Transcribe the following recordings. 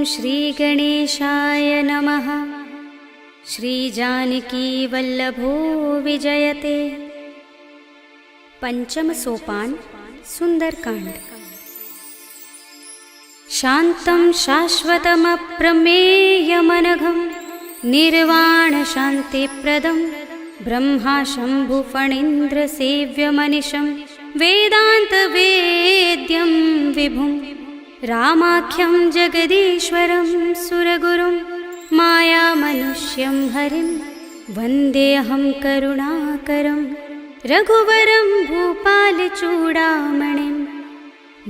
श्रीगणेशाय नमः। श्रीजानकीवल्लभो विजयते। पंचम सोपान सुंदरकांड। शान्तं शाश्वतमप्रमेयमनघं निर्वाणशान्तिप्रदं ब्रह्मा शम्भुफणीन्द्रसेव्यमनिशं वेदान्तवेद्यं विभुं रामाख्यं जगदीश्वरं सुरगुरुं मायामनुष्यं हरिं वन्देऽहं करुणाकरं रघुवरं भूपालचूडामणिं।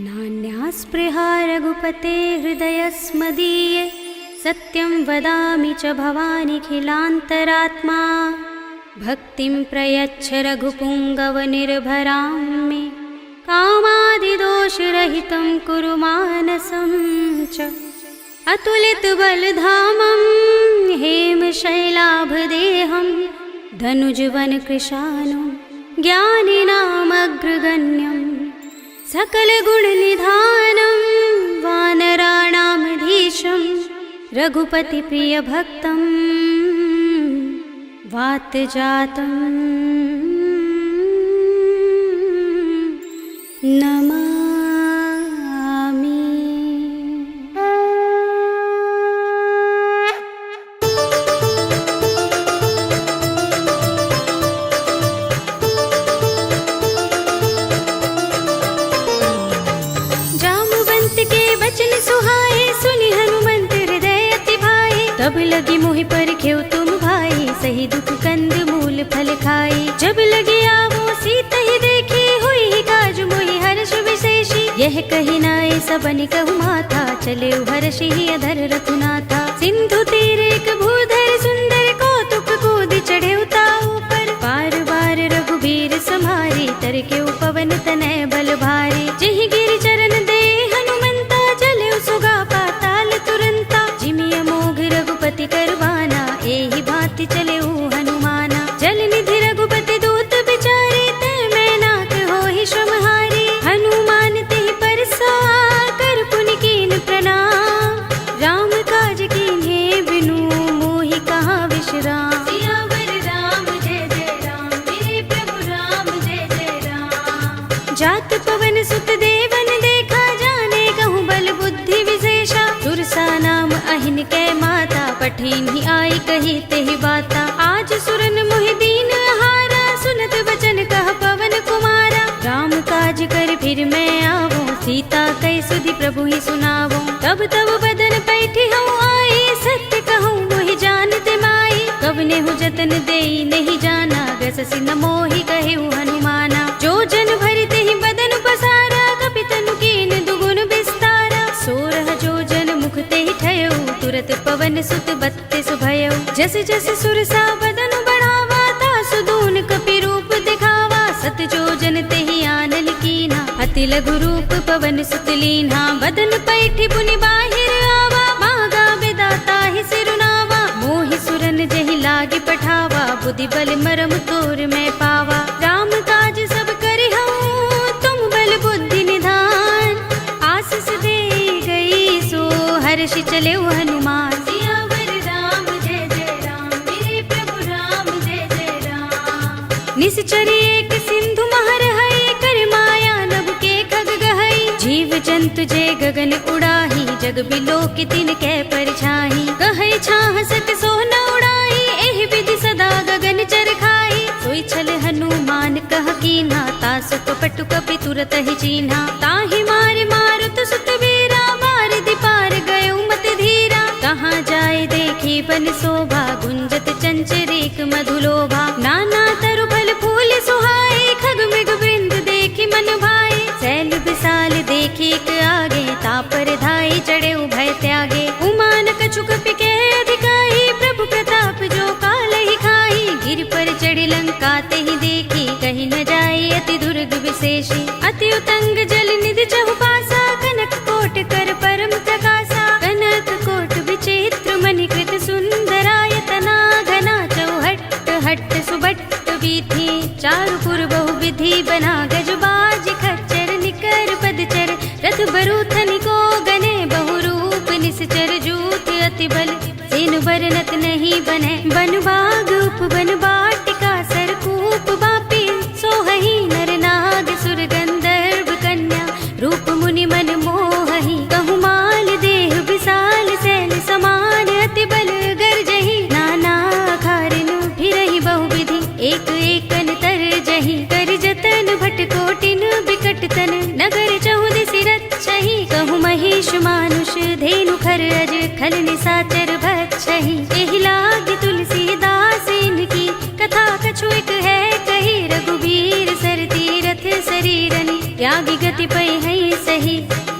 नान्यास्पृहा रघुपते हृदयस्मदीये सत्यं वदामि च भवानिखिलान्तरात्मा। भक्तिं प्रयच्छ रघुपुङ्गवनिर्भरां मे कामादिदोषरहितं कुरु मानसं च। अतुलितबलधामं हेमशैलाभदेहं धनुजवनकृशानं ज्ञानिनामग्रगण्यं सकलगुणनिधानं वानराणामधीशं रघुपतिप्रियभक्तं वातजातं नमामि। जामुवंत के वचन सुहाए सुनि हनुमंत हृदय अति भाए। तब लगी मोहि परखेउ तुम भाई सही दुख कंद मूल फल खाई। जब लगी आवो सीता ही देखी हुई ही काज मोहि हर्ष विशेषी। यह कही नाय सबन कहु माथा चले हर्षि ही अधर रघुनाथा। सिंधु तीर एक भूधर सुंदर कौतुक कूद चढ़े उताऊ पर। बार बार रघुबीर सम्हारी तर के पवन तनय बल भारी। जिहि गिरि चरण दे हनुमंता चले सुगा पाताल तुरंता। जिमि अमोघ रघुपति करवाना एहि भांति चले हनुमाना। जल निधि रघुपति दूत बिचारे ते मैं नाथ होहि श्रमहारी। हनुमान तेहि परसा कर पुनि कीन प्रणाम। राम काज कीन्हे बिनु मोहि कहाँ विश्राम। सियावर राम जय जय राम मेरे प्रभु राम जय जय राम। जात पवन सुत देवन देखा जाने कहूँ बल बुद्धि विशेषा। सुरसा नाम अहिन कै माता पठिन ही आई कही तेहि बाता। आज सुरन मोहि दीन हारा सुनत बचन कह पवन कुमारा। राम काज कर फिर मैं आवो सीता कई सुधि प्रभु ही सुनावो। तब तब बदन पैठी हूँ आई सत्य कहूँ मोहि जानते माई। कब ने हूँ जतन देई नहीं जाना गससि न मोहि कहे हनुमाना। जो जन भरते ही बदन पसारा कपितनु कीन दुगुन विस्तारा। सोरह जो जन मुख ते ही ठयो तुरत पवन सुत बत्तीस भयो। जस जस सुरसा बदन बढ़ावा तासु दून कपि रूप दिखावा। सत जो जन ते ही आनल कीना अति लघु रूप पवन सुत लीन्हा। बदन पैठी पुनि बाहिर आवा मागा विदाता ही सिरुनावा। मोहि सुरन जहि लागे पठावा बुद्धि बल मरम तोर मैं पावा। राम काज सब करि हूँ तुम बल बुद्धि निधान। आशीष दे गई सो हर्षि चले हनुमान। सियावर राम जय जय राम मेरे प्रभु राम जय जय राम। निश्चरी एक सिंधु महर है कर माया नभ के खग गहई। जीव जंतु जय गगन उड़ाही जग बिलो की तिन कै परछाही। कहै छाह सक सो न उड़ाई एहि विधि सदा गगन चर खाई। सोई छल हनुमान कह कीन्हा तासु कपटु कपि तुरत ही चीन्हा। ताहि मार मारुत सुत वीरा मार दिपार गयो मत धीरा। कहाँ जाए देखी बन शोभा गुंजत चंचरीक मधुलोभा। नाना तरु फल फूल सुहाए खग मृग वृंद देखी मन भाए। शैल विशाल देखी एक आगे तापर धाई चढ़े भय त्यागे। उमान कछु कपि के अधिकाई प्रभु प्रताप जो काल ही खाई। गिर पर चढ़ी लंका ते ही देखी कहीं न जाए अति दुर्ग विशेषी। अति उतंग जल निधि चहुपासा कनक कोट कर परम प्रकाशा। कनक कोट विचित्र मणिकृत सुंदरायतना घना चौहट्ट हट्ट सुबट्ट वीथी। चारुपुर बहु विधि बना गजबाज खच्चर निकर पदचर। रथ बरूथन को गने बहुरूप निश्चर। वन बाग उपवन वाटिका सरकूप बापी सोहहि नर नाग सुर गंधर्व कन्या रूप मुनि मन मोहहि कहु माल देह विशाल सैल समान अति बल गर्जहि नाना खारिन फिरहि बहुविधि एक एकन तरजहि कर जतन भट कोटिन बिकट तन नगर चहुदिसि रक्षहि कहु महिष मानुष धेनु खर अज खल निसाचर भक्षहि एहि लाग तुलसीदास इनकी कथा कछु एक है कही रघुबीर सर तीरथ शरीरनि त्यागी गति पै है सही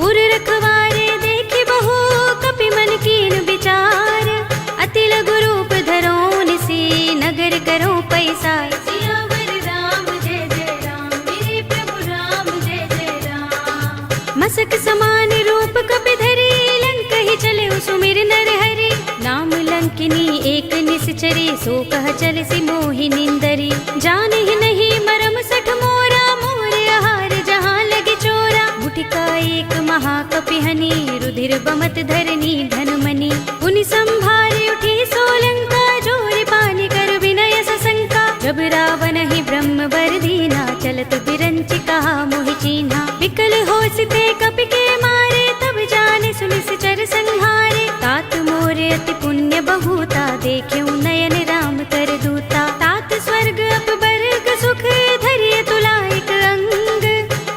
उर रखवारे देखि बहु कपि मन कीन विचार अति लघु रूप धरो निसी नगर करो पैसार सियावर राम जय जय राम मेरे प्रभु राम जय जय राम मसक समान रूप कपि धरी लंक ही चले सुमिर नर हरि नाम लंकिनी एक निश्चरी सो कह चल सी मोहि निंदरी जान ही नहीं मरम सठ मोरा मोर आहार जहाँ लगे चोरा मुठिका एक महाकपि हनि रुधिर बमत धरनी धनमणि उनि संभारे उठी सोलंका जोर पानी कर विनय सशंका जब रावण ही ब्रह्म वर दीना चलत बिरंचि कहा मोहि चीन्हा विकल होसते कपि के मारे तब जाने सुनिश्चर संहारे तात मोरे अति पुण्य बहुता देख्यउ नयन राम कर दूता तात स्वर्ग अपवर्ग सुख धरिय तुला एक अंग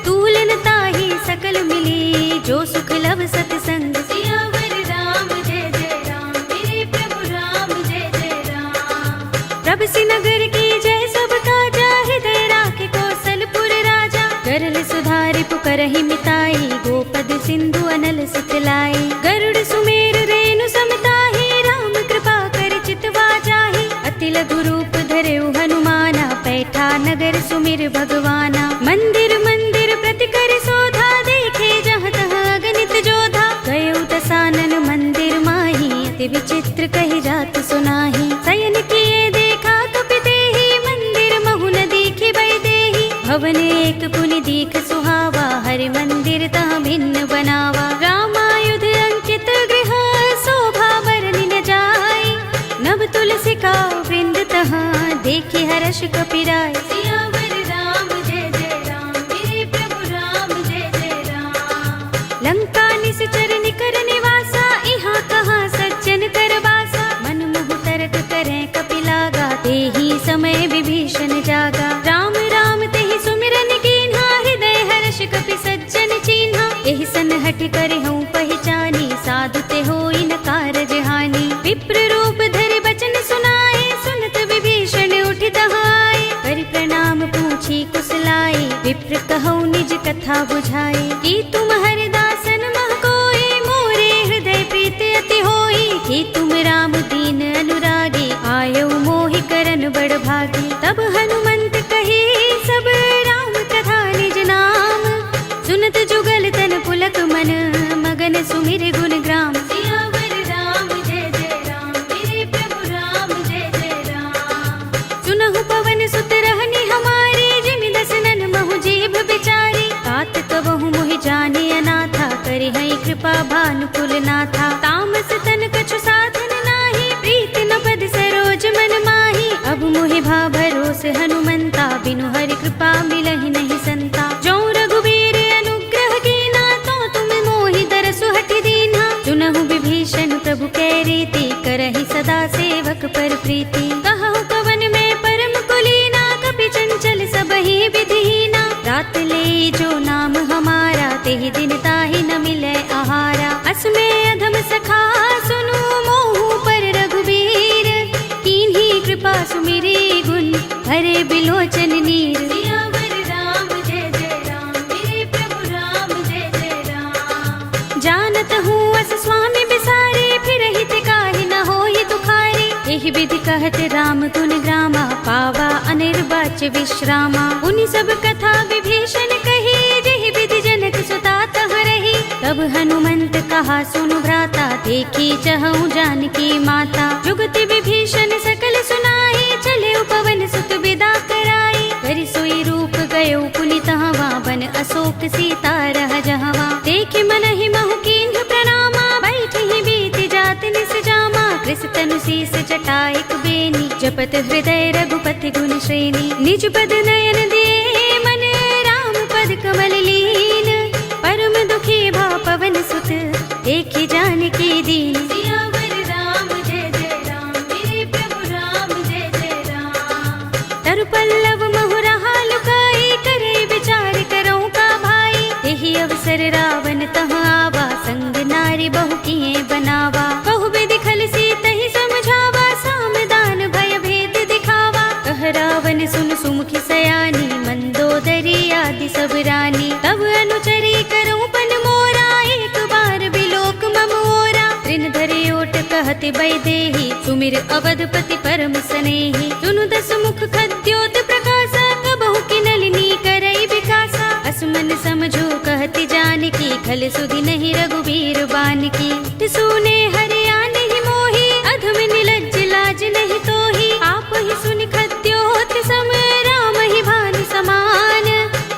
तूलन ताहि सकल मिली जो सुख लव सतसंग सियावर राम जय जय राम मेरे प्रभु राम जय जय राम प्रभ नगर की जय सब काजा हृदय राखे कौशलपुर राजा गरल सुधारि पुकरहि मिताई गोपद सिंधु अनल सितलाई गरुड़ सुमेर रेणु समताहि राम कृपा कर चितवा जाहि अति लघु रूप धरेउ हनुमाना पैठा नगर सुमिर भगवाना मंदिर मंदिर प्रति कर सोधा देखे जहाँ तहाँ अगणित जोधा गयउ दसानन मंदिर माही अति विचित्र कहि जात सुनाही शयन किए देखा कपि देहि मंदिर महु न दीखि बै देहि भवन एक पुनि दीख सुहावा हरि मंदिर तहाँ भिन्न बनावा रामायुध अंकित गृह शोभा बरनि न जाय नभ तुलसी का वृंद तहाँ देखि हर्ष कपि राय सियावर राम जय जय राम मेरे प्रभु राम जय जय राम लंका निश्चर निकर निवासा इहाँ कहाँ सज्जन कर बासा मन मुह तर्क करें कपि लागा तेहि समय विभीषण जागा राम राम तेहि सुमिरन कीन्हा हृदय हर्ष कपि सज्जन चीन्हा एहि सन हठि करे हूँ पहचानी साधु ते होई न कारज हानि विप्र रूप धरि बचन सुनाए सुनत विभीषण उठि दहाए करि प्रणाम पूछी कुशलाई विप्र कहौ निज कथा बुझाए कि तुम हरिदासन मह कोई मोरे हृदय प्रीत अति होई कि तुम राम दीन अनुरागी आयौ मोहि करन बड़ भागी तब हनुमंत कही सब राम कथा निज नाम सुनत जुगल तन पुलक मन मगन सुमिर गुण ग्राम सियावर राम जय जय राम मेरे प्रभु राम जय जय राम सुनहु पवन सुत रहनी हमारे जिमि दसनन महु जीभ बिचारी तात कबहु मोहि जाने अनाथा करि हई कृपा भानुकुल नाथा तामस तन कछु साधन नाही प्रीति न पद सरोज मन माही अब मोहि भा भरोस हनुमंता बिनु हरि कृपा मिलहि नहीं संता जो रघुबीर अनुग्रह कीना तो तुम मोहि दरसु हठि दीन्हा सुनहु विभीषण प्रभु कै रीति करहि सदा सेवक पर प्रीति कहु कवन में परम कुलीना कपि चंचल सबहि विधिहीना रात ले जो नाम हमारा तेहि दिन ताहि न मिले आहारा असमे अधम सखा सुनु मोहु पर रघुबीर कीन्ही कृपा सुमिरी गुण हरे बिलोचन नीर सियावर राम जय जय राम मेरे प्रभु राम जय जय राम जानत हूँ अस स्वामी बिसारे फिर हित काहि न होई दुखारी एहि विधि कहत राम गुण ग्रामा पावा अनिर्वाच्य विश्रामा उनि सब कथा विभीषण कही जेहि विधि जनक सुता तह रही तब हनुमंत कहा सुनु भ्राता देखी चहु जानकी माता जुगति विभीषण सकल सुनाई चले पवन सुत विदा कराई करि सोई रूप गयो पुनि तहवा बन अशोक सीता रह जहवा देखि मनहि महु कीन्ह प्रणामा बैठहि बीत जात निस जामा कृष तनु शीस जटाइक बेनी जपत हृदय रघुपति गुण श्रेणी। निज पद नयन दिए मन राम पद कमल लीन। परम दुखी भा पवन सुत देखि जानकी दीन। सियावर राम जय जय राम, मेरे प्रभु राम जय जय राम। तरु पल्लव महुरहा लुकाई, करे विचार करो का भाई। यही अवसर रावण तह आवा, संग नारी बहु किए बनावा। बहु विधि खल सीतहि समझावा, सामदान भय भेद दिखावा। कह रावण सुन सुमुखी सयानी, मंदोदरी आदि सब रानी। तब अनुचरी करो पन मोरा, एक बार बिलोक मम ओरा। ऋण धरे ओट कहति वैदेही, सुमिर अवधपति परम सनेही। सुनु दस मुख खद्योत प्रकाशा, कबहु की नलिनी करई विकासा। असमन समझो कहति जानकी, खल सुधि नहीं रघुबीर बानकी। सुने हरिया नहीं मोही, अधम निलज्ज लाज नहीं तोही। आप ही सुनि खद्योत सम, राम ही भानु समान।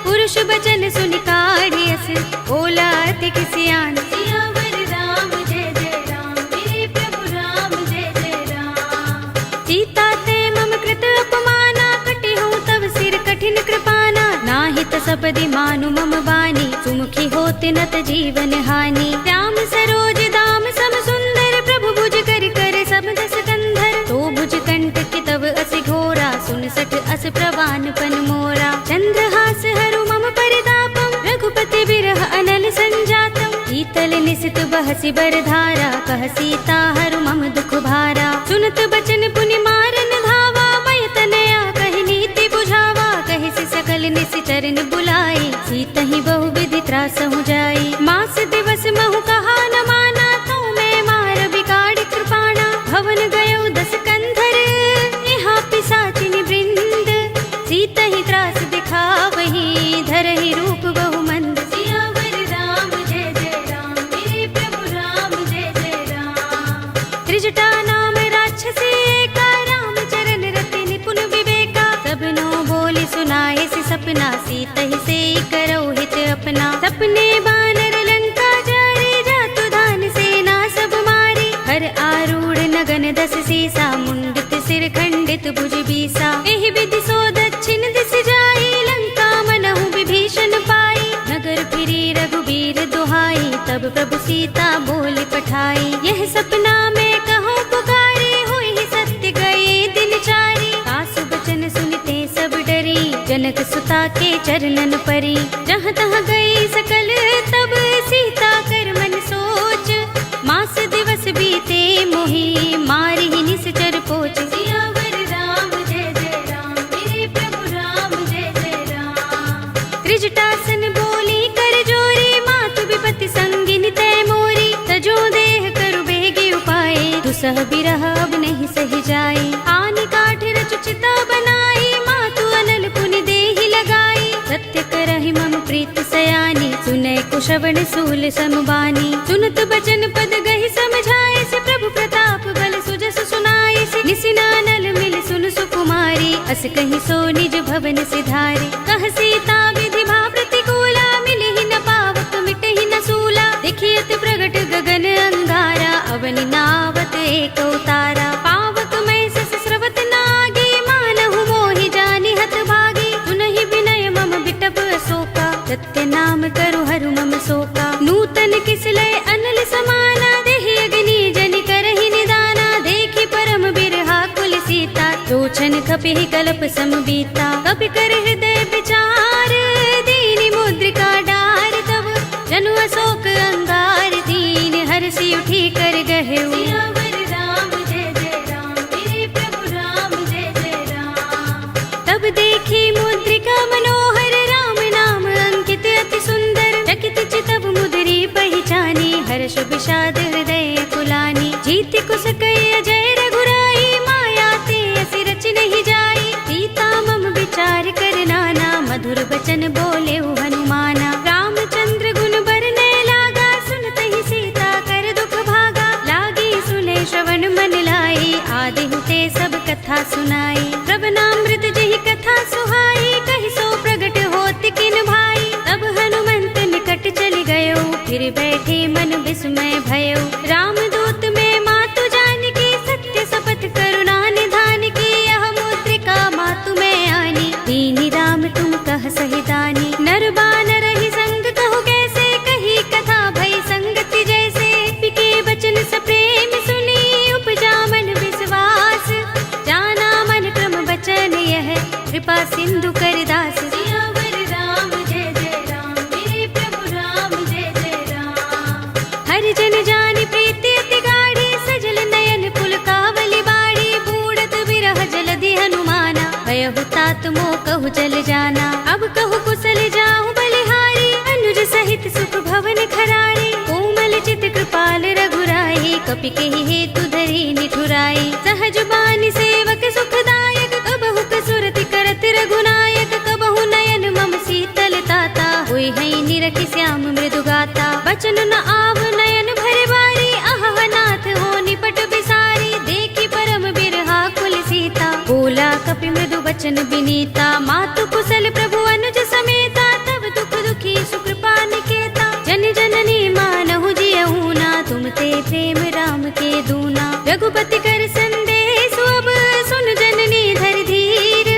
पुरुष बचन सुनि काढ़ियस, बोला अति किसियान। सियावर राम जय जय राम, मेरे प्रभु राम जय जय राम। सीता ते मम कृत अपमाना, कटे हूँ तब सिर कठिन कृपाना। नाहित सपदि मानु मम बानी, सुमुखी होत नत जीवन हानि। राम सरोज दाम सम सुंदर, प्रभु भुज कर कर सब दस कंधर। तो भुज कंठ की तब असि घोरा, सुन सठ अस प्रवान पन मोरा। चंद्रहास हरु मम परितापम, रघुपति बिरह अनल संजातम। शीतल निसित बहसि बरधारा, कह सीता हरु मम दुख भारा। सुनत बचन पुनि मारन धावा, मय तनया कहि नीति बुझावा। कहि सि सकल निसि चरण बुलाई, सीतहि बहु विधि त्रासहु जाई। मास दिवस महु कहा न माना, तो मैं मार बिगाड़ कृपाणा। भवन गयो दस कंधर, यहाँ पिसाचिनि वृंद। सीतहि त्रास दिखावही, धरहि रूप बहु मंद। सियावर राम जय जय राम, मेरे प्रभु राम जय जय राम। त्रिजटा नाम राक्षसी एका, राम चरण रति निपुण विवेका। सबनो बोली सुनाए सि सपना, सीतहि से करो हित अपना। सपने बानर लंका जारे, जातु धान सेना सब मारी। हर आरूढ़ नगन दस सीसा, मुंडित सिर खंडित भुज बीसा। एहि विधि सो दक्षिण दिस जाई, लंका मनहु विभीषण पाई। नगर फिरी रघुबीर दुहाई, तब प्रभु सीता बोली पठाई। यह सपना में कहो पुकारी, हुई सत्य गए दिन चारी। सासु बचन सुनते सब डरी, जनक सुता के चरणन परी। जहाँ तहाँ गई सकल तब, सीता कर मन सोच। मास दिवस बीते मोही, मारी ही निश्चर पोच। सियावर राम जय जय राम, मेरे प्रभु राम जय जय राम। त्रिजटासन बोली कर जोरी, मातु विपति संगिनी तय मोरी। तजो देह करु बेगी उपाय, दुसह बिरह अब नहीं सही जाई। आनि काठ रचु चिता बनाई, मातु अनल पुनि देहि लगाई। सत्य करहि मम प्रीत सयानी, सुनै कुशवण सूल समबानी। सुनत बचन पद गहि समझाए, से प्रभु प्रताप बल सुजस सुनाए। निसिनानल मिल सुन सुकुमारी, अस कहि सो निज भवन सिधारी। कह सीता विधि भा प्रतिकूला, मिलि न पावक मिटहि न सूला। देखियत प्रगट गगन अंगारा, अवनि नावत एक उतारा। पावक मैं सस स्रवत नागी, मानहु मोहि जानि हत भागी। सुनहि विनय मम बिटप अशोका, सत्य नाम करु हरु मम शोका। नूतन किसलय अनल समाना, देहि अग्नि जनि करहि निदाना। देखि परम बिरहा कुल सीता, लोचन खपिहि कल्प सम बीता। कपि कर हृदय विचार, दीनि मुद्रिका डार। तब जनु अशोक अंगार, दीन हर्षि उठी कर गहेउ। सियावर राम जय जय राम, मेरे प्रभु राम जय जय राम। तब देखी मुद्रिका मनोहर, राम नाम अंकित अति सुंदर। चकित चितव मुदरी पहचानी, हर्ष विषाद हृदय कुलानी। जीति कुस कई अजय रघुराई, माया ते असि रच नहीं जाई। सीता मम विचार कर नाना, मधुर बचन बोले हनुमाना। रामचंद्र गुण बरने लागा, सुनते सीता कर दुख भागा। लागी सुने श्रवण मन लाई, आदि हुते सब कथा सुनाई। श्रवणामृत जहि कथा सुहाई, कहि सो प्रगट होत किन भाई। तब हनुमंत निकट चल गयो, फिर बैठे मन विस्मय भयो। रामदूत में मातु जानकी, सत्य शपथ करुणा निधान की। चल जाना। अब कहु कुशल जाऊं बलिहारी, अनुज सहित सुख भवन खरारी। कोमल चित कृपाल रघुराई, कपि केहि हेतु धरि निठुराई। सहज बानी सेवक सुखदायक, कबहु कसुरति करत रघुनायक। कबहु नयन मम शीतल ताता, होय है निरखि श्याम मृदु गाता। बचन न आव नयन भरे बारी, आहा नाथ हो निपट बिसारी। देखी परम बिरहा कुल सीता, बोला कपि मृदु बचन बिनीता। मातु कुशल प्रभु अनुज समेता, तब दुख दुखी सुकृपा निकेता। जन जननी मानहु जियहु ना, तुम ते प्रेम राम के दूना। रघुपति कर संदेश अब, सुन जननी धर धीर।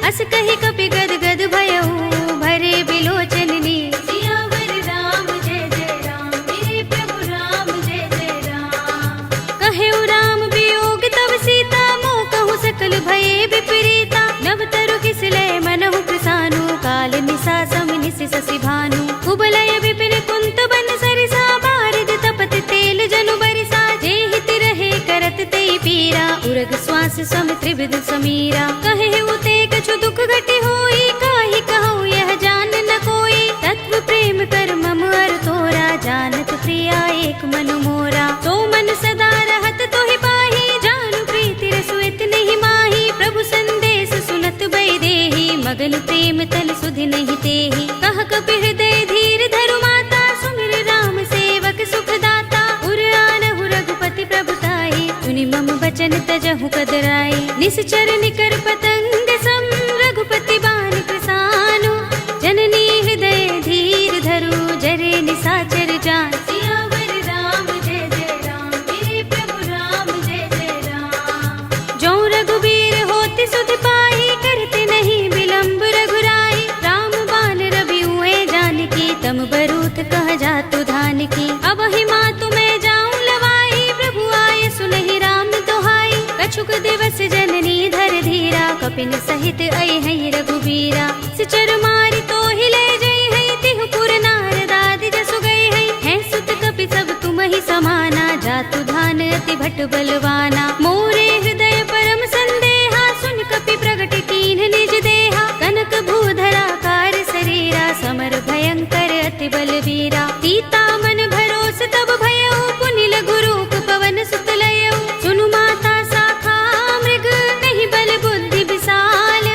अस कहि कपि गद गद भयहु, भरे बिलोचन नीर। सियावर राम जय जय राम, मेरे प्रभु राम जय जय राम। कहेउ राम वियोग तब सीता, मोह कहु सकल भये विपरीता। नव तरु किसलय मनहु कृसानु, काल निसा सम निस शशि भानु। कुबलय विपिन कुंत बन सरिसा, बारिद तपत तेल जनु बरिसा। जेहित रहे करत तेहि पीरा, उरग श्वास सम त्रिविध समीरा। कहेउ ते कछु दुख घटी होई, काहि कहूँ यह जान न कोई। तत्व प्रेम कर मम अर तोरा, जानत प्रिया एक मन मोरा। तो मन सदा रहत तोहि पाही, जानु प्रीति रसु इतहि माही। प्रभु संदेश सुनत बैदेही, मगन प्रेम तल सुधि नहीं तेहि। कह कपि हृदय धीर धरु माता, सुमिर राम सेवक सुख दाता। उर आनहु रघुपति प्रभुताई, सुनि मम बचन तजहु कदराई। निश्चर निकर पतंग सम, रघुपति बान कृसानु। जननी हृदय धीर धरु, जरे निसाचर जान। सियावर राम जय जय राम, मेरे प्रभु राम जय जय राम। जो रघुबीर होति सुध पाई, करते नहीं विलंब रघुराई। राम बान रवि हुए जानकी, तम बरूथ कह जातु धान की। अब ही मातु मैं जाऊं लवाई, प्रभु आए सुनहि राम दोहाई। कछुक दिवस जननी धर धीरा, कपिन सहित अय है रघुबीरा। सिचर मारि तो हिले जय है, तिहु पुर नारद आदि जसु गए है। सुत कपि सब तुम ही समाना, जातु धान अति भट बलवाना। मोरे हृदय परम संदेहा, सुन कपि प्रगट कीन्ह निज देहा। कनक भूधरा कार शरीरा, समर भयंकर अति बलवीरा। सीता मन भरोस तब भयउ, पुनि लघु रूप पवन सुत लयउ। सुनु माता शाखा मृग, नहीं बल बुद्धि विशाल।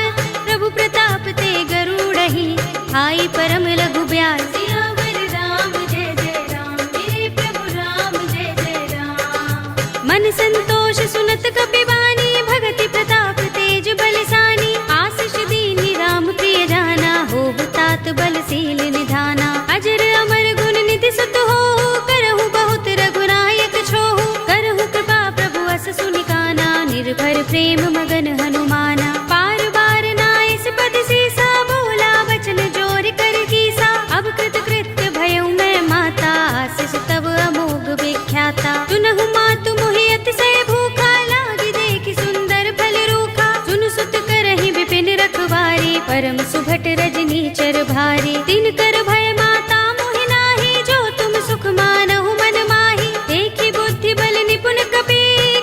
प्रभु प्रताप ते गरुड़हि, हाई परम लघु ब्याल। सियावर राम जय जय राम, मेरे प्रभु राम जय जय राम। मन संतोष सुनत कपि बानी, भगति प्रताप तेज बलसानी। आशीष दीनि राम प्रिय जाना, होहु तात बलशील निधाना। अजर अमर गुण निधि सुत होहु, करहु बहुत रघुनायक छोहु। करहु कृपा प्रभु अस सुनि काना, निर्भर प्रेम मगन हनुमाना। पार बार नाइस पद सीसा, बोला वचन जोर कर कीसा। अब कृत कृत्य भयउ मैं माता, आशीष तब अमोघ विख्याता। सुनहु मातु मोहि अतिशय भूखा, लागी देखि सुंदर फल रूखा। सुन सुत करहि विपिन रखवारी, परम सुभट रजनी चर भारी। तिन कर भय माता मोहि नाही, जो तुम सुख मानहु मन माही। देखि बुद्धि बल निपुण कपि,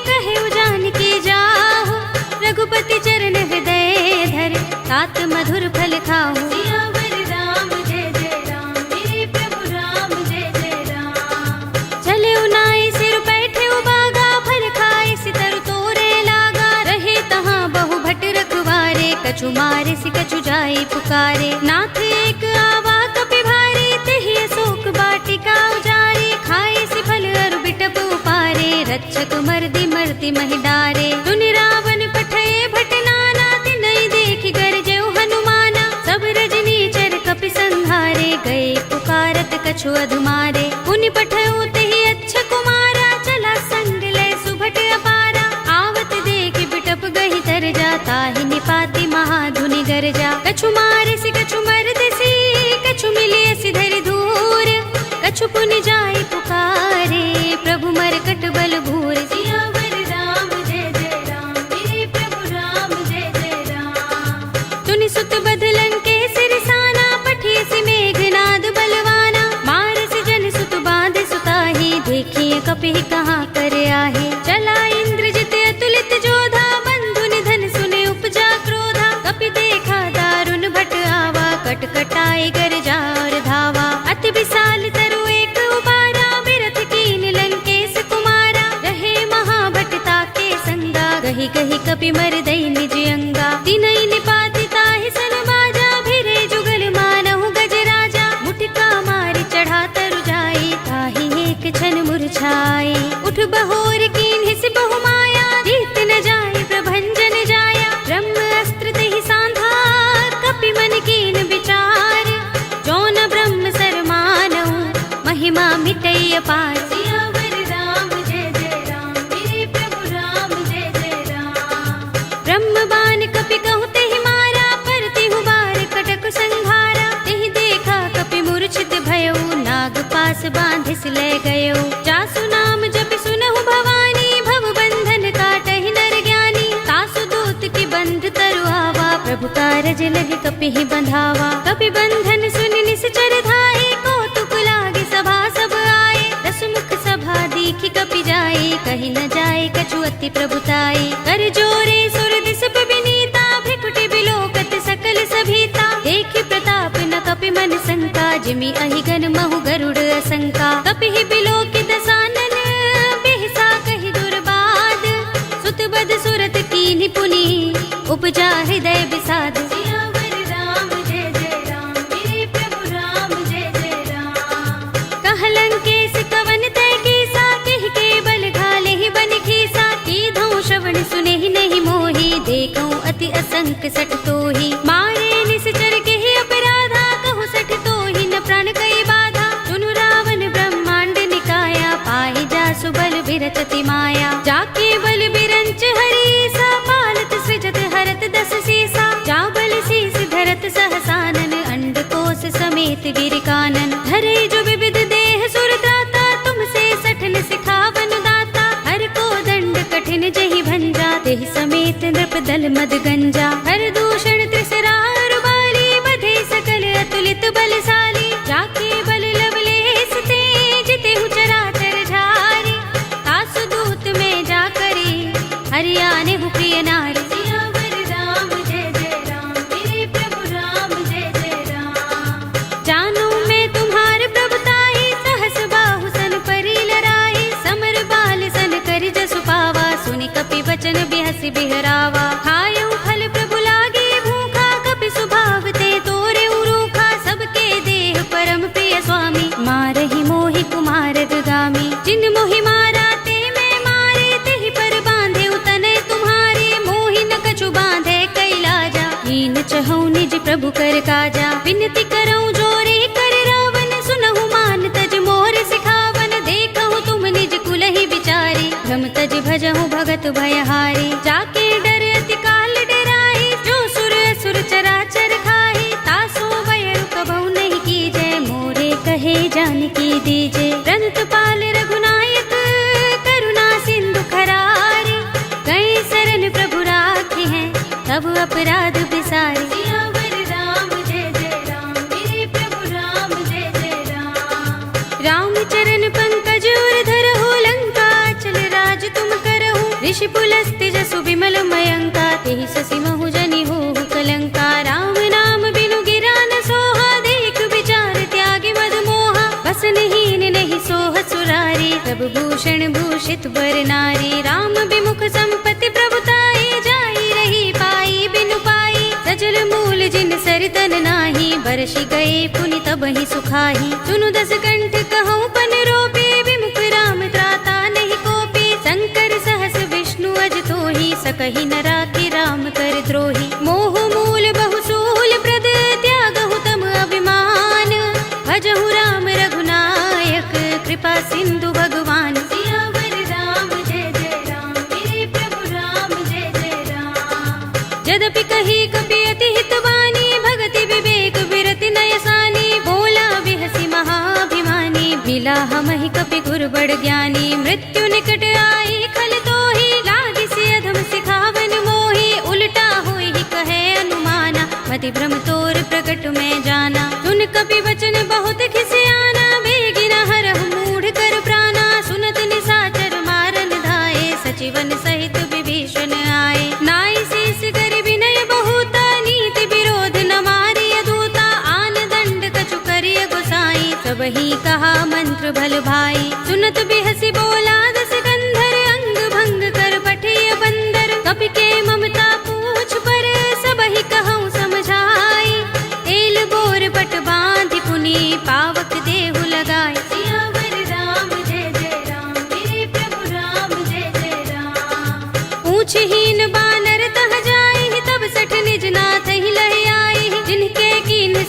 कहेउ जानकी जाहु। रघुपति चरण हृदय धर, तात मधुर फल खाहु। सियावर राम जय जय राम, मेरे प्रभु राम जय जय राम। चले उनाई सिर बैठे उबागा, फल खाए सितर तोरे लागा। रहे तहाँ बहु भट रखवारे, कछु मारे सि कछु जाई पुकारे। नाथ एक आवा कपि भारी, तेहि अशोक बाटिका उजारी। खाए सि फल अरु बिटप उपारे, रक्षक मर्दि मर्ति महि डारे। सुनि रावण पठये भट नाना, तिनहि देखि गरजेउ हनुमाना। सब रजनी चर कपि संहारे, गए पुकारत कछु अधुमारे। पुनि पठयउ तेहि अच्छा कुमारा, चला संग लय सुभट अपारा। आवत देखि बिटप गहि तर जा, ताहि निपाति महाधुनि गरजा। कछु मारे सि कछु मर्दसी, कछु मिलिय सि धरि धूर। कछु पुनि जाई पुकारे, प्रभु मरकट बल भूर। सियावर राम जय जय राम, मेरे प्रभु राम जय जय राम। तुनि सुत बध लंकेश रिसाना, पठिय सि मेघनाद बलवाना। मारस जन सुत बांध सुताही, देखिए कपि कहाँ कर आहे। चला इंद्रजित अतुलित जोधा, बंधु निधन सुने उपजा क्रोधा। कपि देखा दारुण कपि मर दई निज अंगा। तिनई निपाति ताहि सन बाजा, भिरे जुगल मानहु गज राजा। मुठिका मारि चढ़ा तरु जाई, ताहि एक क्षण मुरझाई। उठ बहोर कीन्हि से बहु माया, जीत न जाय प्रभंजन जाया। ब्रह्म अस्त्र तेहि सांधा, कपि मन कीन विचार। जौन ब्रह्म सर मानहु, महिमा मिटई अपार। सियावर राम जय जय राम, मेरे प्रभु राम जय जय राम। ब्रह्म बाण कपि कहु तेहि मारा, परतिहु बार कटक संघारा। तेहि देखा कपि मूर्छित भयउ, नाग पास बांधिस ले गयउ। जासु नाम जपि सुनहु भवानी, भव बंधन काटहि नर ज्ञानी। तासु दूत की बंध तरु आवा, प्रभु कारज लग कपिहि बंधावा। कपि बंधन सुनि निश्चर धाये, कौतुक लागे सभा सब आए। दस मुख सभा दीखि कपि जाए, कहि न जाए कछु अति प्रभुताई। कर जोरे सुर दिस पे विनीता, भ्रिकुटि बिलोकत सकल सभीता। देखि प्रताप न कपि मन शंका, जिमि अहिगन महु गरुड़ असंका। कपिहि बिलोकित सानन, बिहसा कहि दुर्बाद। सुत बद सुरत कीन्हि पुनि, उपजा हृदय विषाद। सियावर राम जय जय राम, मेरे प्रभु राम जय जय राम। कहलंकेश कवन तय कीसा, केहि के बल घाले ही बन खीसा। कीधौ श्रवण सुनेहि नहीं मोहि, देखौ अति असंक सठ तोहि। मारे निश्चर केहि अपराधा, कहु सठ तोहि न प्राण कई बाधा। सुनु रावण ब्रह्मांड निकाया, पाहि जासु बल बिरचति माया। जाके बल बिरंच हरीसा, पालत सृजत हरत दस सीसा। जा बल शीस धरत सहसानन, अंडकोश समेत गिर कानन। धरे जो विविध देह सुर त्राता, तुमसे सठन सिखावन दाता। हर को दंड कठिन जहि भंजा, तेहि समेत नृप दल मद गंजा। हर दूषण त्रिसरार वाली, बधे सकल अतुलित बलशाली। जाके बल लवलेस ते, जितेहु चराचर झारी। तासु दूत में जा करी, हरियाने हु प्रिय नारी। सियावर राम जय जय राम, मेरे प्रभु राम जय जय राम। जानो मैं तुम्हार प्रभुताई, सहस बाहु सन परि लराई। समर बाल सन करि जसु पावा, सुनि कपि बचन बिहसि बिहरावा। खायउ फल प्रभु लागे भूखा, कपि स्वभाव ते तोरे उरूखा। सबके देह परम प्रिय स्वामी, मारहि मोहि कुमार दुगामी। जिन मोहि मारा ते मैं मारे, तेहि पर बांधे उतने तुम्हारे। मोहि न कछु बांधे कैलाजा, हीन चहु निज प्रभु कर काजा। विनती करऊं जोरे कर रावण, सुनहु मान तज मोर सिखावन। देखहु तुम निज कुलहि विचारी, भ्रम तज भजहु भगत भयहारी। जाके डर अति काल डराई, जो सुर असुर चराचर खाई। तासो बयरु कबहु नहीं कीजय, मोरे कहे जानकी दीजे। रंत पाल रघुनायक, करुणा सिंधु खरारे। गए शरण प्रभु राखे हैं, तब अपराध बिसारे। सियावर राम जय जय राम, मेरे प्रभु राम जय जय राम। राम चरण पंकज उर धरहु, लंका चल राज तुम करहु। ऋषि पुलस्त्य जसु विमल मयंका, तेहि ससि महु जनि होहु कलंका। राम नाम बिनु गिरा न सोहा, देख विचार त्यागी मद मोहा। बसनहीन नहीं सोह सुरारी, प्रभु भूषण भूषित बर नारी। राम विमुख संपत्ति प्रभुताई, जाई रही पाई बिनु पाई। सजल मूल जिन सरतन नाही, बरसि गए पुनि तबहि सुखाही। सुनु दस कंठ कहूँ पन रोपी, विमुख राम त्राता नहीं कोपी। शंकर सहस विष्णु अज तोहि, सकहि न राखि राम कर द्रोही। मोह मूल बहुसूल प्रद, त्यागहु तम अभिमान। भजहु राम रघुनायक, कृपा सिंधु भगवान। सियावर राम जय जय राम, मेरे प्रभु राम जय जय राम। यद्यपि कही कपि अति हितवानी, भगति विवेक विरति नयसानी। बोला बिहसि महाभिमानी, मिला हमहि कपि गुर बड़ ज्ञानी। मृत्यु निकट आई खल तोहि, लागिसि अधम सिखावन मोहि। उल्टा होई कहे अनुमाना, मति भ्रम तोर प्रकट में जाना। सुन कपि वचन बहुत खिसियाना, बेगिन हरहु मूढ़ कर प्राणा। सुनत निशाचर मारन धाये, सचिवन सहित विभीषण आए। नाई शीस कर विनय बहुता, नीति विरोध न मारिय दूता। आन दंड कछु करिय गोसाई, सबहि कहा मंत्र भल भाई। सुनत बिहसि बोला दस कंधर, अंग भंग कर पठिय बंदर। कपि के मम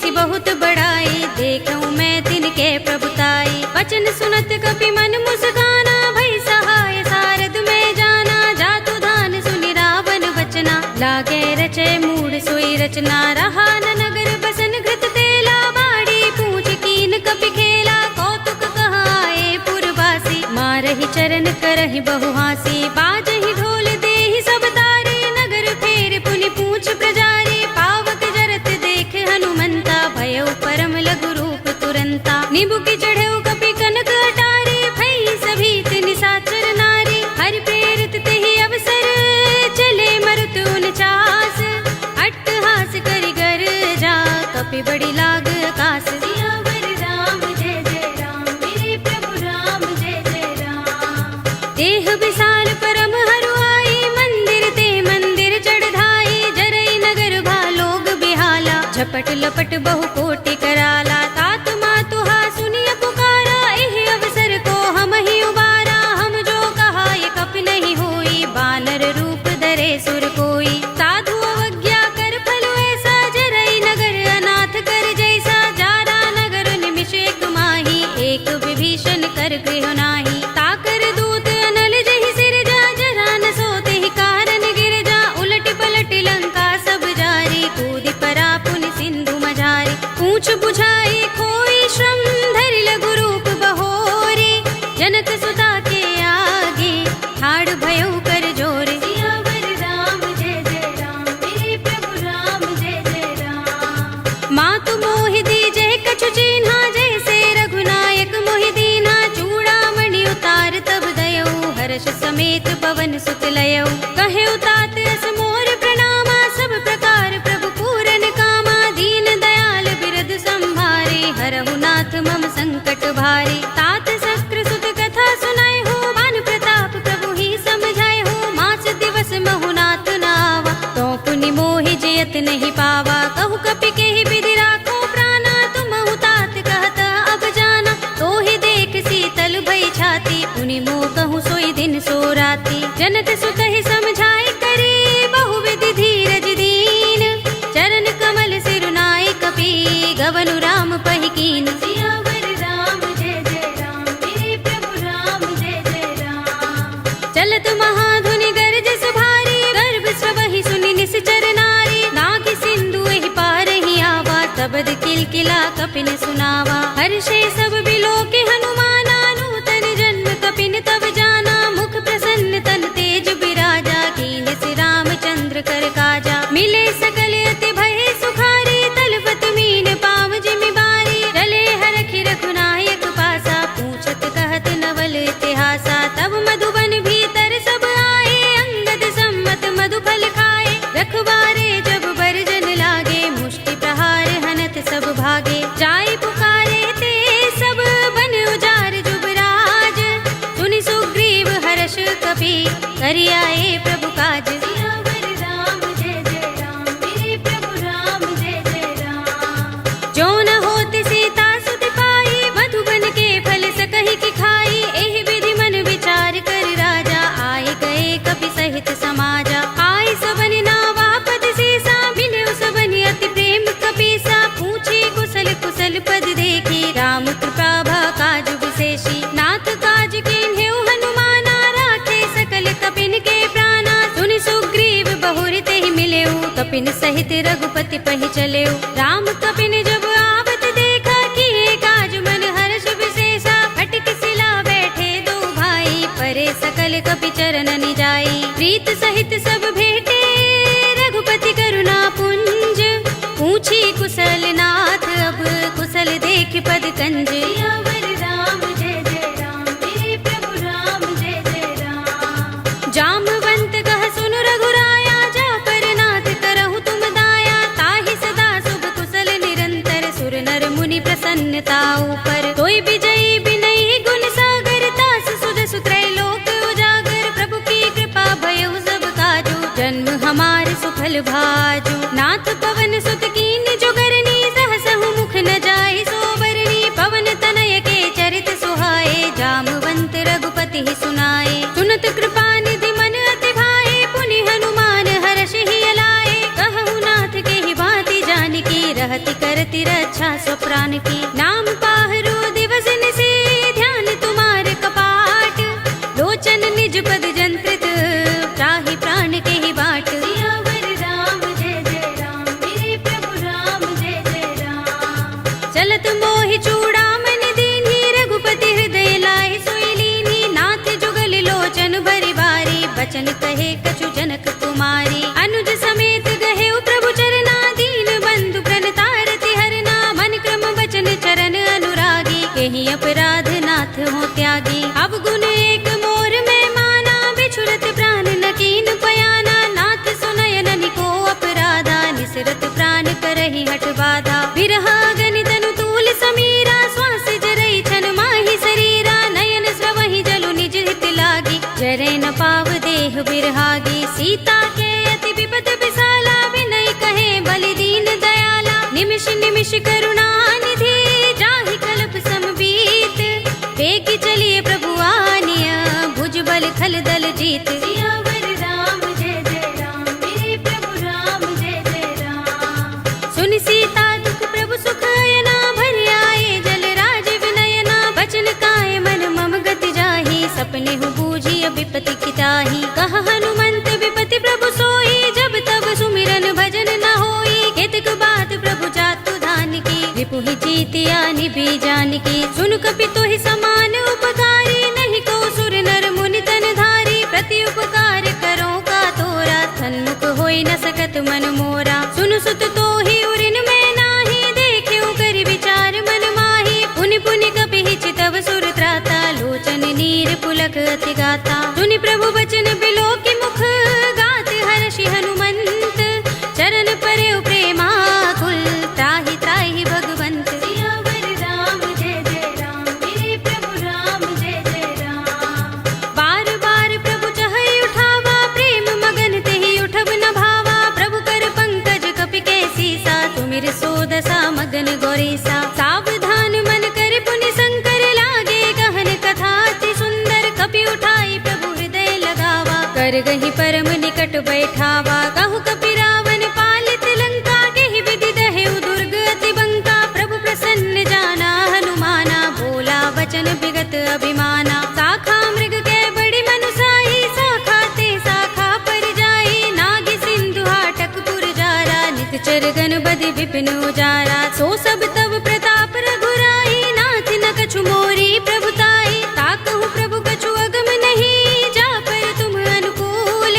सी बहुत बड़ाई, देखूं मैं तिनके प्रभुताई। वचन सुनत कपि मन मुस्काना, भई सहाय सारद में जाना। जातु धान सुनि रावण वचना, लागे रचे मूड सोई रचना। रहा न नगर बसन घृत तेला, बाड़ी पूछ कीन कपि खेला। कौतुक कहाए पुरवासी, मारहि चरण करहि बहु हासी। बाजहि ढोल देहि सब तारी, नगर फेर पुनि पूछ प्रजारी। पावक जरत देख हनुमंता, भयउ परम लघु रूप तुरंता। निबुकि चढ़ऊ कपि कनक अटारी, भई सभीत निशाचर नारी। हरि प्रेरित तेहि अवसर, चले मरुत 49। अट्टहास करि गर्जा, कपि बड़ी लाग आकाश। सियावर राम जय जय राम, मेरे प्रभु राम जय जय राम। देह विशाल परम हरुआई, मंदिर ते मंदिर चढ़ाई। जरई नगर भालोग बिहाला, झपट लपट बहु कोटि कराला। तात मातुहा सुनिय पुकारा, एहि अवसर को हम ही उबारा। हम जो कहा ये कपि नहीं होई, बानर रूप धरे सुर कोई। साधु अवज्ञा कर फल ऐसा, जरई नगर अनाथ कर जैसा। जारा नगर निमिष एक माही, एक विभीषण कर गृह नाही। ताकर दूत अनल जहि सिर जा, जरा न सोते ही कारण गिर जा। उलट पलट लंका सब जारी, कूदि परा पुनि सिंधु मझारी। पूछ बुझाई खोई श्रम, धरि लघु रूप बहोरी। जनक सुता के आगे, ठाड़ भयउ कर जोरे। सियावर राम जय जय राम, मेरे प्रभु राम जय जय राम। मातु मोहि दीजे कछु चिन्हा, जैसे रघुनायक मोहि दीन्हा। चूड़ामणि उतार तब दयऊ, हर्ष समेत पवन सुत लयऊ। कहे उतात अस मोर प्रणामा, सब प्रकार प्रभु पूरन कामा। दीन दयाल बिरद संभारे, हरहु नाथ मम संकट भारी। तात शस्त्र सुत कथा सुनाए हो, बान प्रताप प्रभु ही समझाए हो। मास दिवस महु नाथ नावा, तो पुनि मोहि जयत नहीं पावा। कहु कपि केहि विधि राखो प्राणा, तुमहु तात कहत अब जाना। तो ही देख शीतल भई छाती, पुनि मोह कहूँ सोई दिन सो राती। जनक सुत ही समझाए करी, बहु विधि धीरज दीन। चरण कमल सिरुनाए कपि, गवनु राम पहि कीन। सियावर राम जय जय राम, मेरे प्रभु राम जय जय राम। चलत महाधुनि गरजस भारी, गर्भ स्रवहि सुनि निश्चर नारी। नागि सिंधु एहि पारहि आवा, तबद किलकिला कपिन सुनावा। हर्षे सब बिलोके हनुमाना, नूतन जन्म कपिन तब जाना। मुख प्रसन्न तन तेज बिराजा, कीन्ह श्री रामचंद्र कर काजा। मिले सकल अति भय सुखारी, तलपत मीन पाव जिमि बारी। रले हरखि रघुनायक पासा, पूछत कहत नवल इतिहासा। तब मधुबन भीतर सब आए, अंगद सम्मत मधु फल खाए। रखवारे जब बरजन लागे, मुष्टि प्रहार हनत सब भागे। जाय पुकारे ते सब, बन उजार जुबराज। सुनि सुग्रीव हर्ष कपि, करि आए प्रभु काज। सियावर राम जय जय राम, मेरे प्रभु राम जय जय राम। जो न होत सीता सुत पाई, मधुबन के फल सकहि की खाई। एहि विधि मन विचार कर राजा, आए गए कपि सहित समाजा। आए सबनि नावा पद सीसा, मिले सबनि अति प्रेम कपीसा। पूछे कुशल कुशल पद देखी, राम कृपा भा काज विशेषी। नाथ काज कीन्हेउ हनुमाना, राखे सकल कपिन के प्राणा। सुनि सुग्रीव बहुर तेहि मिलेऊ, कपिन सहित रघुपति पहि चलेऊ। राम कपिन जब आवत देखा, किए काज मन हर्ष विशेषा। फटक सिला बैठे दो भाई, परे सकल कपि चरण निजाई। प्रीत सहित सब भेटे, रघुपति करुणा पुंज। पूछी कुशल नाथ, अब कुशल देख पद कंज। सियावर राम जय जय राम, मेरे प्रभु राम जय जय राम। जामवंत कह सुन रघुराया, जा पर नाथ करहु तुम दाया। ताहि सदा शुभ कुशल निरंतर, सुर नर मुनि प्रसन्नता ऊपर। तोय विजयी बिनयी गुण सागर, तास सुध सुत्रय लोक उजागर। प्रभु की कृपा भयउ सब काजू, जन्म हमार सुफल भाजू। नाथ पवन सुत कीन जोगरनी, सहसहु मुख न जाय सोबरनी। पवन तनय के चरित सुहाए, जामवंत रघुपति ही सुनाए। सुनत कृपा निधि मन अति भाए, पुनि हनुमान हर्ष ही अलाए। कहु नाथ के ही भांति जानकी, रहति करत करती रक्षा स्वप्राण की। नाम पाहरो दिवस निशि ध्यान तुम्हारे कपाट, लोचन निज पद जंत्रित त्राहि प्राण के ही बाट। सियावर राम जय जय राम, मेरे प्रभु राम जय जय राम। चलत मोहि चूड़ामणि दीन्ही, रघुपति हृदय लाहि सोई लीन्ही। नाथ जुगल लोचन भरि बारी, बचन कहे कछु जनक कुमारी। अनुज समेत गहे प्रभु चरना, दीन बंधु प्रणतारति हरना। मन क्रम वचन चरण अनुरागी, केहि अपराध नाथ हो त्यागी। अब गुण एक मोर में माना, बिछुरत प्राण न कीन पयाना। नाथ सुनयन निको अपराधा, निसरत प्राण करहि हठ बाधा। विरहा गनि तनु तूल समीरा, श्वास जरई छन माहि शरीरा। नयन स्रवहि जलु निज हित लागी, जरै न पाव देह बिरहागी। सीता के अति विपद विसाला, विनय कहे बलि दीन दयाला। निमिष निमिष करुणा निधि, जाहि कल्प समबीत। बेगी चलिए प्रभु आनिया, भुजबल खल दल जीत। सियावर राम जय जय राम, मेरे प्रभु राम जय जय राम। सुनि सीता दुख प्रभु सुख अयना, भरि आए जल राज विनयना। बचन काय मन मम गति जाहि, सपने हु बूझी विपति किताही। कह हनुमंत विपति प्रभु सोई, जब तब सुमिरन भजन न होई। केतक बात प्रभु जातु धान की, रिपुहि जीतिया निभि जान की। सुन कपि तोहि समान उपकारी, नहीं को सुर नर मुनि तन धारी। प्रति उपकार करो का तोरा, सन्मुख होई न सकत मन मोरा। सुन सुत तोहि उरिन में नाही, देख्यो कर विचार मन माही। पुनि पुनि कपि चितव सुर त्राता, लोचन नीर पुलक अति गाता। सुनि प्रभु बचन बिलो की मुख, गात हर्षि हनुमंत। चरण परे प्रेमाकुल, त्राहि त्राहि भगवंत। सियावर राम जय जय राम, मेरे प्रभु राम जय जय राम। बार बार प्रभु चहई उठावा, प्रेम मगन तेहि उठब न भावा। प्रभु कर पंकज कपि के सीसा, तुमिर सोदसा मगन गौरीसा। सावधान मन कर पुनि शंकर, लागे गहन कथा अति सुंदर। कपि उठाई प्रभु हृदय लगावा, कर गहि परम निकट बैठावा। कहु कपि रावण पालित लंका, केहि विधि दहेउ दुर्ग अति बंका। प्रभु प्रसन्न जाना हनुमाना, बोला वचन विगत अभिमाना। शाखा मृग के बड़ी मनुसाही, शाखा ते शाखा पर जाई। नाग सिंधु हाटक पुर जारा, निकचर गण बदि विपिन उजारा। सो सब तब प्रताप रघुराई, नाथ न कछु मोरी प्रभुताई। ताकहु प्रभु कछु अगम नहीं, जा पर तुम अनुकूल।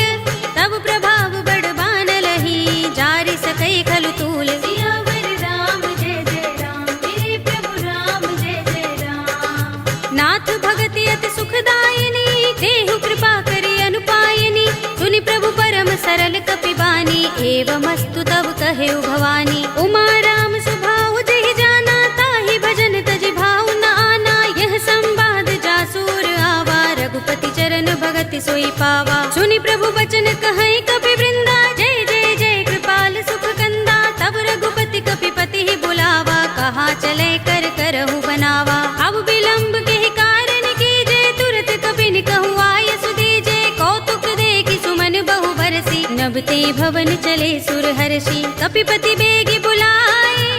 तब प्रभाव बड़ बानलहि, जारि सकई खलु तूल। सियावर राम जय जय राम, मेरे प्रभु राम जय जय राम। नाथ भगति अति सुखदायिनी, देहु कृपा करि अनुपायिनी। सुनि प्रभु परम सरल कपि बानी, एवमस्तु तब कहेउ भवानी। उमा राम स्वभाव जहि जाना, ताहि भजन तजि भाव न आना। यह संवाद जासूर आवा, रघुपति चरण भगति सोई पावा। सुनि प्रभु बचन कहै कपि वृंदा, जय जय जय कृपाल सुख कंदा। तब रघुपति कपि पति ही बुलावा, कहा चले कर करहु बनावा। अब विलंब के कारण कीजे, तुरत कपि कहु आय सुदीजे। कौतुक देखि सुमन बहु बरसी, नभते भवन चले सुर हर्षि। कपिपति बेगी बुलाए,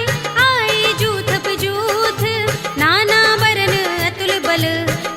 आए जूथ पजूथ। नाना बरन अतुल बल,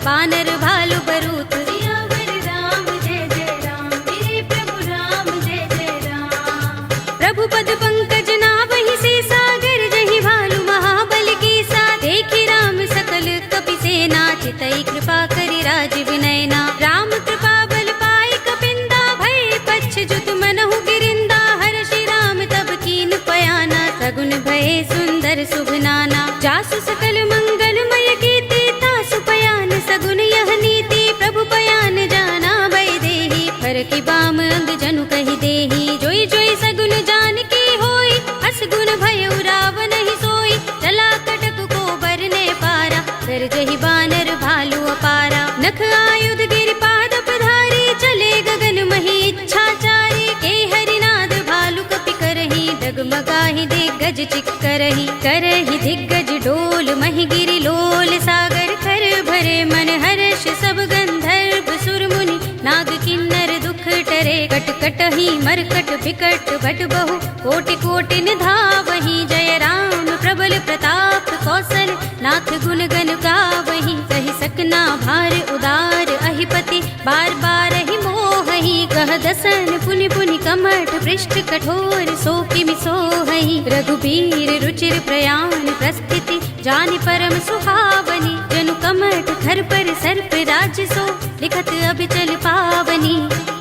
बानर भालु बरूथ। सियावर राम जय जय राम, मेरे प्रभु राम जय जय राम। प्रभु पद पंकज नावहि सीसा, गिरजहि भालु महाबल कीसा। देखि राम सकल कपि सेना, चितई कृपा करि राज विनयना। राम कृपा बल पाई कपिंदा, भय पच्छ जुत मनहु गिरिंदा। हर्षि राम तब कीन पयाना, सगुन भय सुंदर शुभ नाना। जासु सकल मंगलमय कीर्ति, तासु पयान सगुन यह नीति। प्रभु पयान जाना भय देहि, फर की बाम अंग जनु कहि देहि। जोई जोई सगुन जान की होई, असगुन भय रावण ही सोई। चला कटक को बरने पारा, गरजहि बानर भालु अपारा। नख आयुध गिरिपाद पधारी, चले गगन मही इच्छाचारी। के हरिनाद भालु कपि करहि, डगमगाहि दिग्गज चिक्करहि। करहि दिग्गज डोल महि गिरि लोल, सागर कर भरे मन हर्ष। सब गंधर्व सुर मुनि, नाग किन्नर दुख डरे। कट कटहि मरकट बिकट भट बहु कोटि कोटि निधावहि। जय राम प्रबल प्रताप कौशल नाथ गुण गन गावहि। सहि सकना भार उदार अहिपति बार बार ही मोहहि। कह दसन पुनि पुनि कमठ पृष्ठ कठोर सो किमि सोहहि। रघुबीर रुचिर प्रयाण प्रस्थिति जानि परम सुहावनी। जनु कमठ खर पर सर्प राज सो लिखत अबिचल पावनी।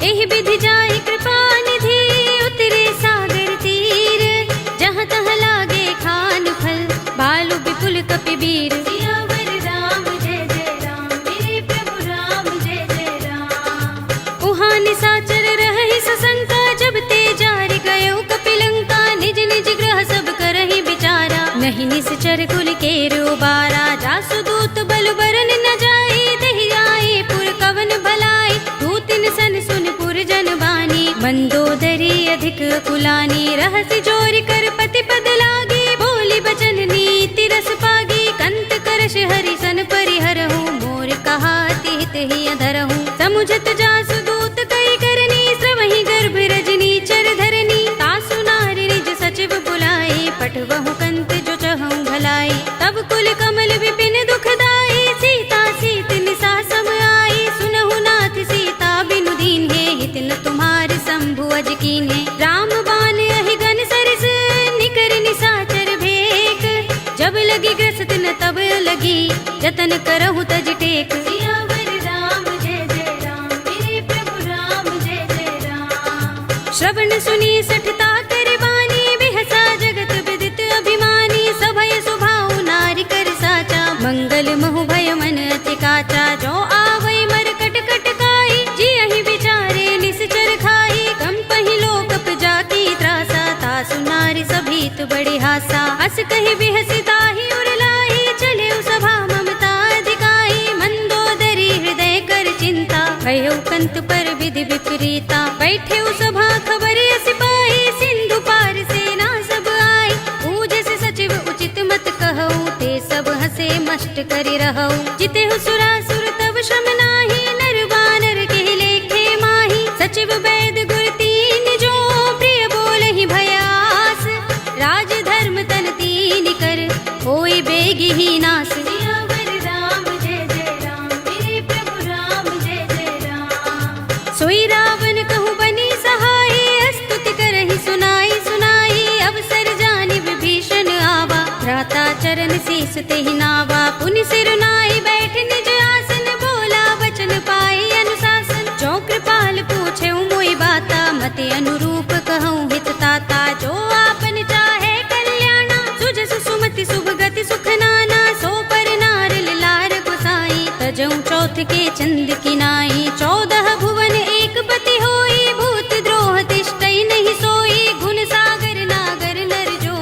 एहि विधि जाहि कृपा निधि उतरे सागर तीर। जहाँ तहाँ लागे खान फल भालु विपुल कपिबीर। सियावर राम जय जय राम मेरे प्रभु राम जय जय राम। उहाँ निसाचर रहहि सशंका जब ते जारि गयो कपिलंका। निज निज ग्रह सब करहि विचारा नहीं निश्चर कुल केरो बारा। जासु दूत बल बरन न जाए देहि आए पुर कवन भलाई। दूतिन सन सुन पुर जन बानी मंदोदरी अधिक कुलानी। रहसि जोरि कर पति पद लागी बोली बचन नीति रस पागी। कंत करश हरि सन परिहरहु मोर कहा हित ही अधरहु। समुझत जासु दूत कई करनी श्रवहि गर्भ रजनी चर धरनी। तासु नारि निज सचिव बुलाई पठवहु कंत जो चहु भलाई। तब कुल कमल विपिन दुखदाई सीता सीत निसा सम आई। सुनहु नाथ सीता बिनु दीन्हे हित न तुम्हार शंभु अज कीन्हे। राम बान अहि गन सरिस निकर निसाचर भेक। जब लगी ग्रस्त न तब लगी जतन करहु तज टेक। सियावर राम जय जय राम मेरे प्रभु राम जय जय राम। श्रवण सुनी सठता कर बानी बिहसा जगत विदित अभिमानी। सभय सुभाउ नारी कर साचा मंगल महु भय मन अति काचा। जो आवै मर कट कट काई जियहि विचारे निश्चर खाई। कंपहि लोकप जाकी त्रासा तासु नारी सभीत बड़ी हासा। हस कहि बिहसि ताहि उरलाई चले सभा ममता अधिकाई। मंदोदरी हृदय कर चिंता भयउ कंत पर विधि विपरीता। बैठे सभा खबर सिपाही सिंधु पार सेना सब आई। पूजस सचिव उचित मत कहऊ ते सब हसे मष्ट करि रहऊ। जितेहु सुरासुर तब श्रम नाही नर वानर के लेखे माही। सचिव वैद गुर तीन जो प्रिय बोलहि भयास। राज धर्म तन तीन कर होई बेगी ही नास। सियावर राम जय जय राम मेरे प्रभु राम जय जय राम। सोई रावण कहु बनी सहाय स्तुति करहि सुनाई सुनाई। अवसर जानि विभीषण आवा भ्राता चरण शीस तेहि नावा। पुनि सिर नाई बैठ निज आसन बोला वचन पाई अनुशासन। जो कृपाल पूछे मोई बाता मति अनुरूप कहूँ हित ताता। जो आपन चाहे कल्याणा सुजस सुमति शुभ गति सुख नाना। सो पर नार लार गोसाई तजऊ चौथ के चंद की नाई। 14 भुवन एक पति होई भूत द्रोह तिष्ठई नहीं सोई। गुण सागर नागर नर जो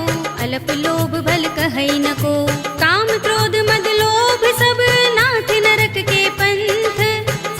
अल्प लोभ भल कहई न को। काम क्रोध मद लोभ सब नाथ नरक के पंथ।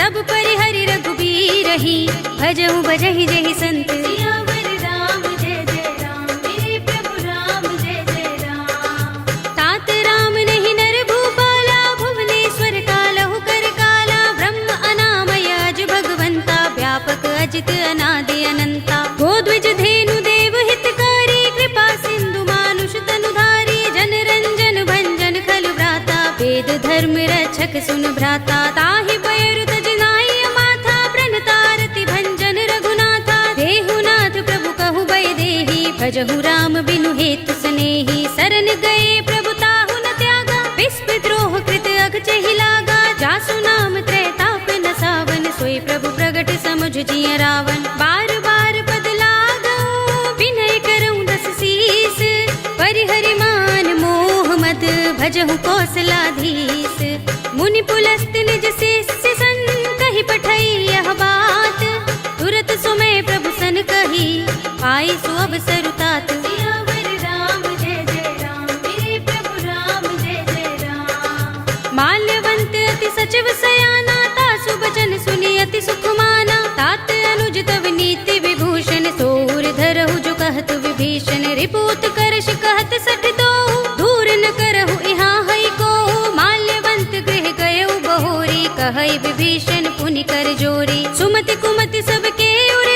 सब परिहरि रघुबीर ही भजहु भजहि जहि संत। सियावर राम जय जय राम मेरे प्रभु राम जय जय राम। तात राम नहीं नर भूपाला भुवनेश्वर कालहु कर काला। ब्रह्म अनामय अज भगवंता व्यापक अजित अनादि अनंता। गोद्विज धेनु देव हितकारी कृपा सिंधु मानुष तनुधारी। जन रंजन भंजन खल भ्राता वेद धर्म रक्षक सुन भ्राता। ताहि बयरु तज नाई माथा प्रणतारति भंजन रघुनाथा। देहु नाथ प्रभु कहु भय देहि भजहु राम बिनु हेतु सनेहि। शरण गए प्रभु ताहु न त्यागा विस्प द्रोह कृत अघ चहि लागा। जासु नाम त्रैताप न सावन सोई प्रभु प्रगट समुझ जिय रावण। बार बार पद लागऊ विनय करऊँ दस शीस। परिहरि मान मोह मद भजहु कौशलाधीश। मुनि पुलस्त निज शिष्य सन कहि पठई यह बात। तुरत सुमय प्रभु सन कही पाई सो अवसर तात। सियावर राम जय जय राम मेरे प्रभु राम जय जय राम। माल्यवंत अति सचिव सयाना तासु बचन सुनि अति सुख माना। तात अनुज तव नीति विभूषण सोर धरहु जो कहत विभीषण। रिपुत करश कहत सठ दो दूर न करहु यहाँ हई को। माल्यवंत गृह गयउ बहोरी कहई विभीषण पुनि कर जोरी। सुमति कुमति सबके उर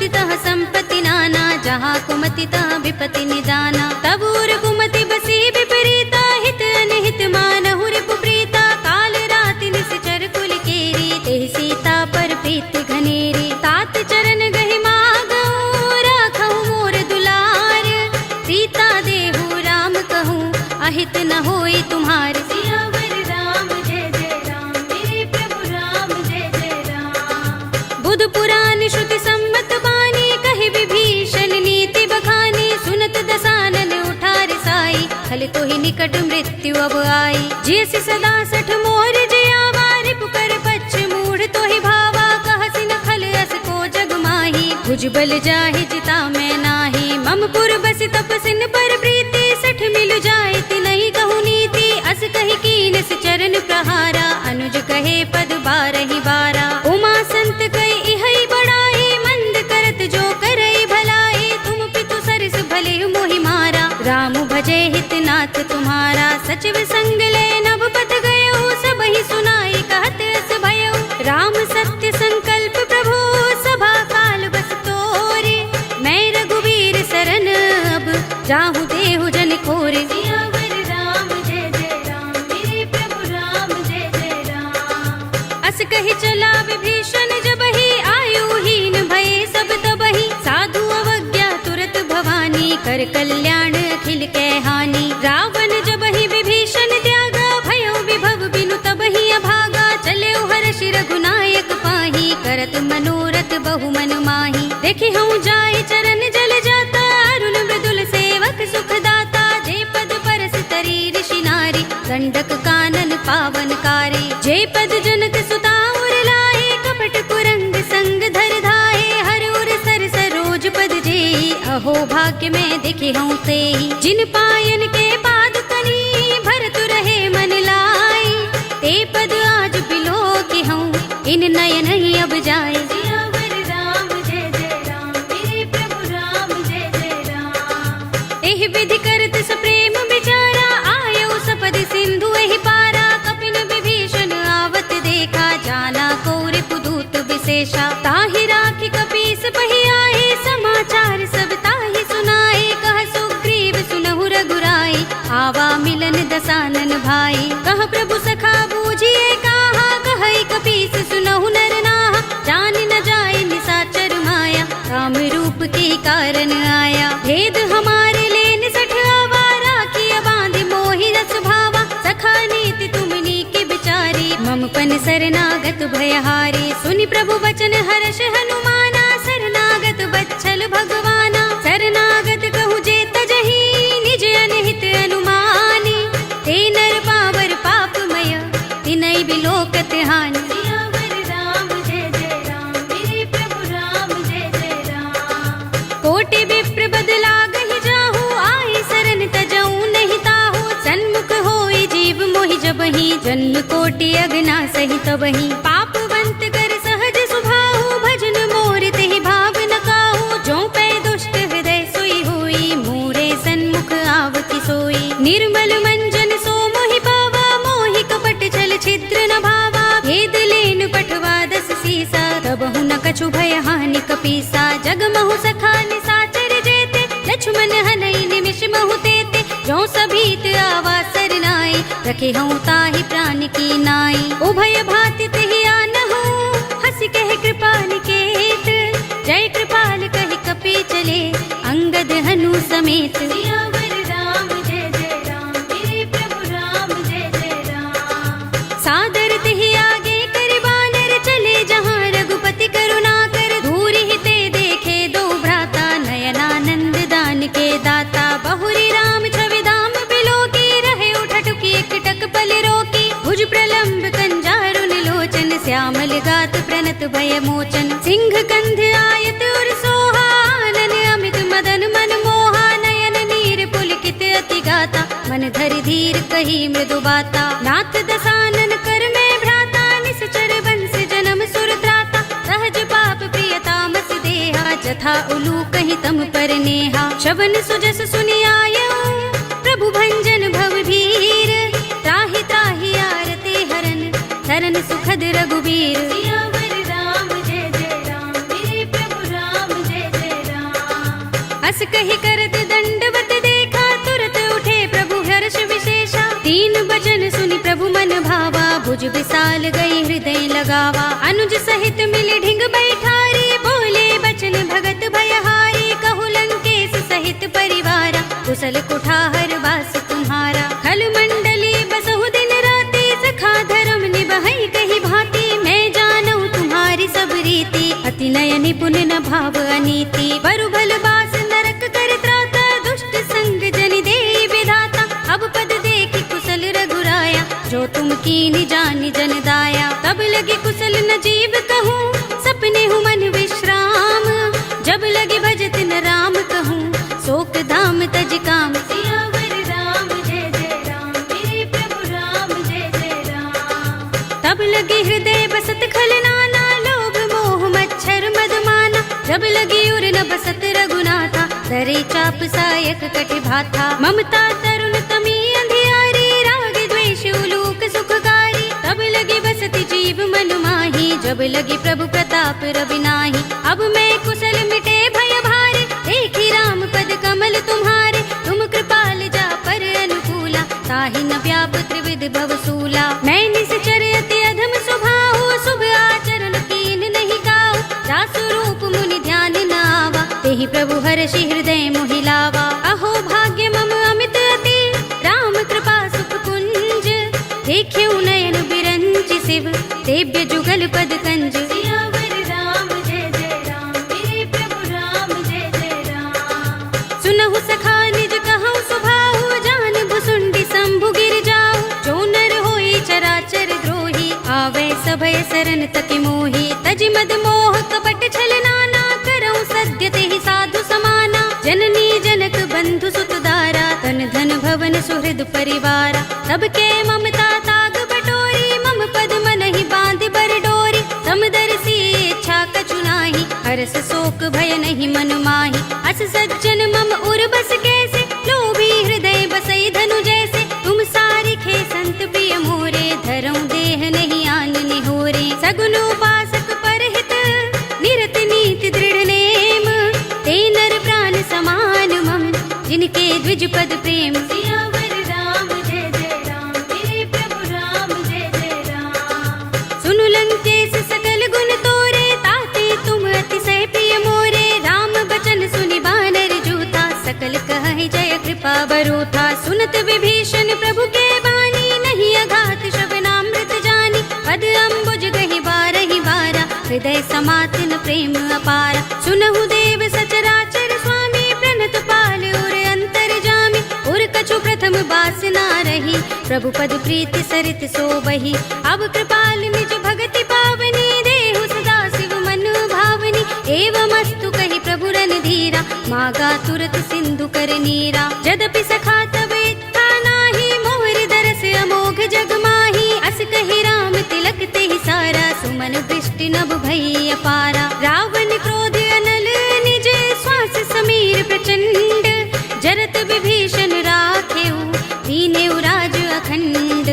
कुमति तह संपत्ति नाना, जहाँ कुमति तह विपत्ति निदाना। तबूर कुमति बसी विपरीता, हित अनहित मानहु रिपु प्रीता। काल राति निश्चर कुल केरी, तेहि सीता पर प्रीति घनेरी। तात चरण गहि मागहु, राखहु मोर दुलार। सीता देहु राम कहूँ, अहित न होई तुम्हार। सियावर राम जय जय राम, मेरे प्रभु राम जय जय राम। बुध पुराण श्रुति सम्मत बानी, कहि विभीषण नीति बखानी। सुनत दसानन उठार साई, खल तो ही निकट मृत्यु अब आई। जियसि सदा सठ मोर जियावा, रिपु कर पच्छ मूढ़ तो ही भावा। कहसि न खल अस को जग माही, भुजबल जाहि जिता मैं नाही। मम पुर बसि तपसिन पर प्रीति, सठ मिलु जाय तिनहि कहु नीति। अस कहि कीनस चरण प्रहारा, अनुज कहे पद बारहि बारा। उमा संत कहि इहै बड़ाई, मंद करत जो करई भलाई। तुम पितु सरस भले मोहि मारा, राम भजे हित नाथ तुम्हारा। सचिव संग ले नभ पथ गयो, सबहि सुनाई कहत अस भयो। राम सत्य संकल्प प्रभु, सभा काल बस तोरे। मैं रघुवीर सरन अब, जाहु देहु जन खोरे। सियावर राम जय जय राम, मेरे प्रभु राम जय जय राम। अस कहि चला विभीषण जबहि, आयुहीन भये सब तबहि। साधु अवज्ञा तुरत भवानी, कर कल्याण अखिल कै हानि। रावण जबहि विभीषण त्यागा, भयो विभव बिनु तबहि अभागा। चले हर्ष रघुनायक पाही, करत मनोरथ बहु मन माही। देखि हूँ जाय चरण जल जाता, अरुण मृदुल सेवक सुख दाता। जे पद परस तरी ऋषि नारी, गंडक कानन पावन कारी। जे पद जनक सुता उर लाए, कपट कुरंग संग धर धाए। हर उर सर सरोज पद जेहि, अहो भाग्य में देखि हूँ तेहि। जिन पायन के पादुकनी, भरतु रहे मन लाई। ते पद आज बिलो की हूँ, इन नयन ही अब जाए। सियावर राम जय जय राम, मेरे प्रभु राम जय जय राम। एहि विधि करत सप्रेम विचारा, आयो सपदि सिंधु एहि पारा। कपिन विभीषण आवत देखा, जाना को रिपुदूत विशेषा। ताहि राखी कपीस पहि आए, समाचार सब ताहि सुनाए। कह सुग्रीव सुनहु रघुराई, आवा मिलन दसानन भाई। कह प्रभु सखा बूझिए काहा, कहई कपीस सुनहु नर नाहा। जान न जाए निसाचर माया, राम रूप के कारण आया। भेद हमारे लेन सठ आवा, राखिया बांध मोहि रस भावा। सखा नीति तुमनी के बिचारी, मम पन शरणागत भयहारी। सुनि प्रभु वचन हर्ष हनुमाना, शरणागत बच्छल भगवाना। शरणागत कहु जे तजहि, निज अनहित अनुमानी। ते नर पावर पापमय, तिनहि बिलोकत हानि। सियावर राम जय जय राम, मेरे प्रभु राम जय जय राम। कोटि विप्र बदला गहि जाहु, आई शरण तजऊ नहीं ताहु। सन्मुख होई जीव मोहि जबहि, जन्म कोटि अगना सहि तबहि। पापवंत कर सहज सुभाहु, भजन मोर तेहि भाव न काहू। जो पै दुष्ट हृदय सोई होई, मोरे सन्मुख आवति सोई। निर्मल मंजन सो मोहि पावा, मोहि कपट छल छिद्र न भावा। भेद लेन पठवा दस सीसा, तबहु न कछु भय हानि कपीसा। जग महु सखा निसाचर जेते, लक्ष्मण हनई निमिष महु तेते। जो सभीत आवा सरनाई, रखे हूँ ताहि प्राण की नाई। उभय भाति तेहि आनहु, हंसि कहे कृपा निकेत। जय कृपाल कहि कपि चले, अंगद हनु समेत। सियावर राम जय जय राम, मेरे प्रभु राम जय जय राम। सादर तेहि आगे करि बानर, चले जहाँ रघुपति करुणा कर। दूरि ही ते देखे दो भ्राता, नयनानंद दान के दाता। बहुरी राम छवि धाम बिलोकी, रहे उठटुकी एकटक पल रोकी। भुज प्रलंब कंजारुन लोचन, श्यामल गात प्रणत भय मोचन। सिंह कंध आयत उर सोहा, आनन अमित मदन मन मोहा। नयन नीर पुलकित अति गाता, मन धरि धीर कही मृदु बाता। नाथ दसानन कर में भ्राता, निश्चर बंस जन्म सुर त्राता। सहज पाप प्रिय तामस देहा, जथा उलू कहि तम पर नेहा। शवन सुजस सुनि आयऊ, प्रभु भंजन भव भीर। त्राहि त्राहि आरते हरन, सरन सुखद रघुबीर। सियावर राम जय जय राम, मेरे प्रभु राम जय हस कही करत दंडवत देखा, तुरत उठे प्रभु हर्ष विशेषा। तीन बचन सुनि प्रभु मन भावा, भुज विशाल गई हृदय लगावा। अनुज सहित मिले ढिंग बैठारी, बोले बचन भगत भयहारी। कहु लंकेश सहित परिवारा, कुशल कुठार वास तुम्हारा। खल मंडली बसहु दिन राति, सखा धर्म निबहै कही भांति। मैं जानऊ तुम्हारी सब रीति, अति नय निपुण न भाव अनीति। बरु भल बास नरक कर त्राता, दुष्ट संग जनि देई विधाता। अब पद देखि कुशल रघुराया, जो तुम कीनि जानि जन दाया। तब लगे कुशल न जीव कहूँ, सपने हूँ मन विश्राम। जब लगे भजत न राम कहूँ, शोक धाम तज काम। सियावर राम जय जय राम, मेरे प्रभु राम जय जय राम। तब लगे हृदय बसत खल नाना, लोभ मोह मच्छर मदमाना। जब लगी उर न बसत रघुनाथा, धरे चाप सायक कटि भाथा। ममता तरुण तमी अंधियारी, राग द्वेष उलूक सुखकारी। तब लगी बसति जीव मन माही, जब लगी प्रभु प्रताप रवि नाही। अब मैं कुशल मिटे भय भारे, देखी राम पद कमल तुम्हारे। तुम कृपाल जा पर अनुकूला, ताहि न व्याप त्रिविध भवसूला। मैं निश्चर अति अधम स्वभाव, शुभ आचरण कीन नहीं काऊ। जासु रूप मुनि ध्यान न आवा, तेहि प्रभु हर्षि हृदय मोहि लावा। अहो भाग्य मम अमित अति, राम कृपा सुख कुंज। देख्यऊ नयन बिरंचि शिव, सेव्य जुगल पद कंज। सियावर राम जय जय राम, मेरे प्रभु राम जय जय राम। सुनहु सखा निज कहऊँ सुभाऊ, जान भुसुंडी शंभु गिर जाऊ। जो नर होई चराचर द्रोही, आवे सभय सरन तति मोही। तजि मद मोह कपट छल नाना, करऊँ सद्य तेहि साधु समाना। जननी जनक बंधु सुत दारा, तन धन भवन सुहृद परिवारा। सबके ममता ताग बटोरी, मम पद मनहि बांधि बर डोरी। समदर्शी इच्छा कछु नाही, हरस शोक भय नहीं मन माही। अस सज्जन मम उर बस कैसे, लोभी हृदय बसई धनु जैसे। तुम सारिखे संत प्रिय मोरे, धरऊँ देह नहीं आन निहोरे। सगुन उपासक परहित, निरत नीति दृढ़ नेम। ते नर प्राण समान मम, जिनके द्विज पद प्रेम। सियावर राम जय जय राम, मेरे प्रभु राम जय जय राम। सुनु लंकेश सकल गुण तोरे, ताते तुम अतिशय प्रिय मोरे। राम बचन सुनि बानर जूथा, सकल कहहि जय कृपा बरूथा। सुनत विभीषण प्रभु के बानी, नहीं अघात श्रवणामृत जानी। पद अम्बुज गहि बारहि बारा, हृदय समातिन प्रेम अपारा। सुनहु देव सचराचर स्वामी, प्रणत पाल उर अंतर जामी। उर कछु प्रथम बासना रही, प्रभु पद प्रीति सरित सोबही। अब कृपाल निज भगति पावनी, देहु सदा शिव मन भावनी। एवमस्तु कहि प्रभु रणधीरा, मागा तुरत सिंधु कर नीरा। यद्यपि सखा तब इच्छा नाही, मोहर दरस अमोघ जग माही। अस कहि राम तिलक तेहि सारा, सुमन वृष्टि नभ भई अपारा। रावण क्रोध अनल निज, श्वास समीर प्रचंड। जरत विभीषण राखेऊ, दीनेऊ राज अखंड।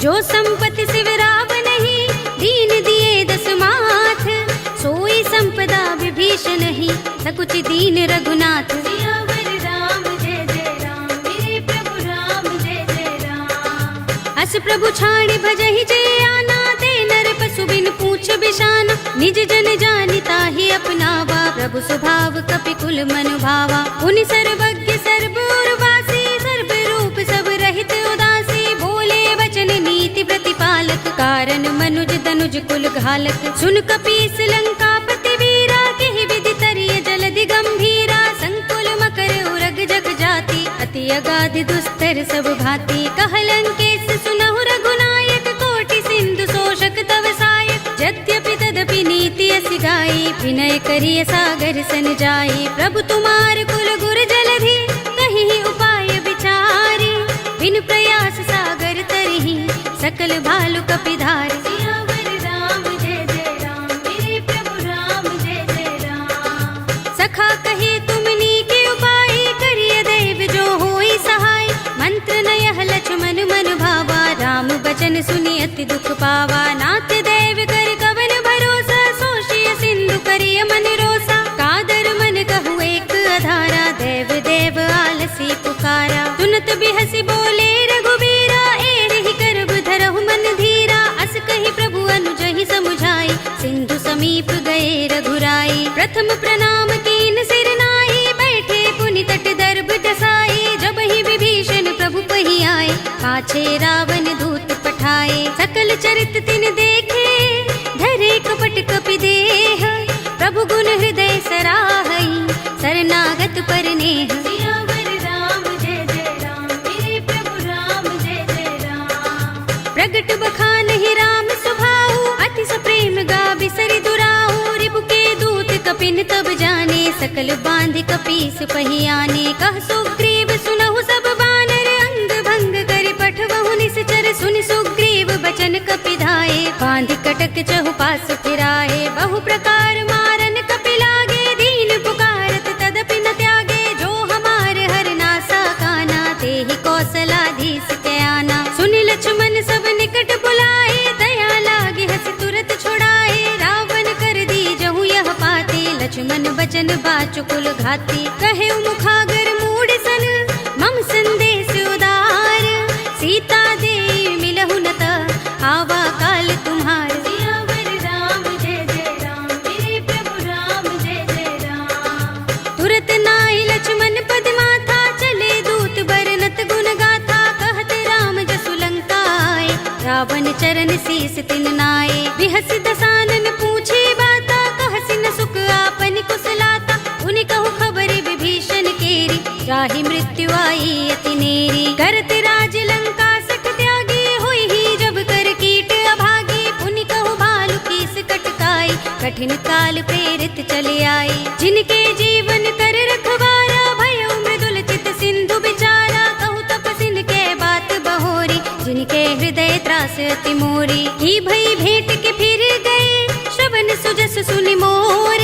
जो संपत्ति शिव रावण ही, दीन दिए दस माथ। सोई संपदा विभीषण ही, सकुच दीन रघुनाथ। सियावर राम जय जय राम, मेरे प्रभु राम जय जय राम। अस प्रभु छाड़ भजहि जय आना, ते नर पशु बिन पूछ बिशाना। निज जन जानिता ही अपनावा, प्रभु स्वभाव कपि कुल मन भावा। उनि सर्वज्ञ सर्व उर्वासी, सर्व रूप सब रहित उदासी। बोले वचन नीति प्रतिपालक, कारण मनुज दनुज कुल घालक। सुन कपीस लंकापति वीरा, केहि विधि तरिय जलधि गंभीरा। संकुल मकर उरग जग जाति, अति अगाध दुस्तर सब भांति। कह लंकेश सुनहु रघुनायक, कोटि सिंधु शोषक तव सायक। यद्यपि तदपि नीति असि गाई, विनय करिय सागर सन जाई। प्रभु तुमार कुल गुर जलधि, कहीं उपाय विचारी। बिन प्रयास सागर तरही, सकल भालु कपिधारी। सियावर राम जय जय राम, मेरे प्रभु राम जय जय राम। सखा कहे तुमनी के उपाय, करिय दैव जो होई सहाय। मंत्र नयह लक्ष्मण मन भावा, राम बचन सुनि अति दुख पावा। नाथ दैव कर कवन भरोसा, सोषिय सिंधु करिय मन रोसा। कादर मन कहु एक अधारा, बिहसी बोले रघुबीरा, एहि करब धरहु मन धीरा। अस कहि प्रभु अनुजहि समुझाई, सिंधु समीप गए रघुराई। प्रथम प्रणाम कीन सिर नाई, बैठे पुनि तट दर्भ दसाई। जबहि विभीषण प्रभु पहि आए, पाछे रावण दूत पठाए। सकल चरित तिन देखे, धरे कपट कपि देह। प्रभु गुण हृदय सराहई, शरणागत पर नेह। सियावर राम जय जय राम, मेरे प्रभु राम जय जय राम। प्रगट बखानहि राम सुभाऊ, अति सप्रेम गाबि सरि दुराऊ। रिपु के दूत कपिन तब जाने, सकल बांधि कपीस पहि आने। कह सुग्रीव सुनहु सब बानर, अंग भंग करि पठवहु निश्चर। सुनि सुग्रीव बचन कपि धाये, बांधि कटक चहुपास फिराए। बहु प्रकार मारन कपि लागे, दीन पुकारत तदपि न त्यागे। जो हमार हरनासा काना, तेहि कौशलाधीश के आना। सुनि लक्ष्मण सब निकट बुलाए, दया लागे हस तुरत छुड़ाए। रावण कर दी जहु यह पाते, लक्ष्मण बचन बाचुकुल घाती। कहे मुखागर मूढ़ सन, मम संदेश उदार। सीता दे मिलहु न त, आवा काल तुम्हार। सियावर राम जय जय राम, मेरे प्रभु राम जय जय राम। तुरत नाई लक्ष्मण पद माथा, चले दूत बरनत गुण गाथा। कहत राम जसु लंका आए, रावण चरण शीस तिन नाए। बिहस दसानन पूछे बाता, कहसि न सुख आपन कुशलाता। उनि कहु खबर विभीषण केरी, जाहि मृत्यु आई अति नेरी। करत राज लंका सठ त्यागी, होई ही जब कर कीट अभागी। पुनि कहु भालु कीस कटकाई, कठिन काल प्रेरित चले आई। जिनके जीवन कर रखवारा, भयउ मृदुल चित सिंधु बिचारा। कहु तपसिन के बात बहोरी, जिनके हृदय त्रास अति मोरी। की भई भेंट के फिर गए, श्रवण सुजस सुनि मोर।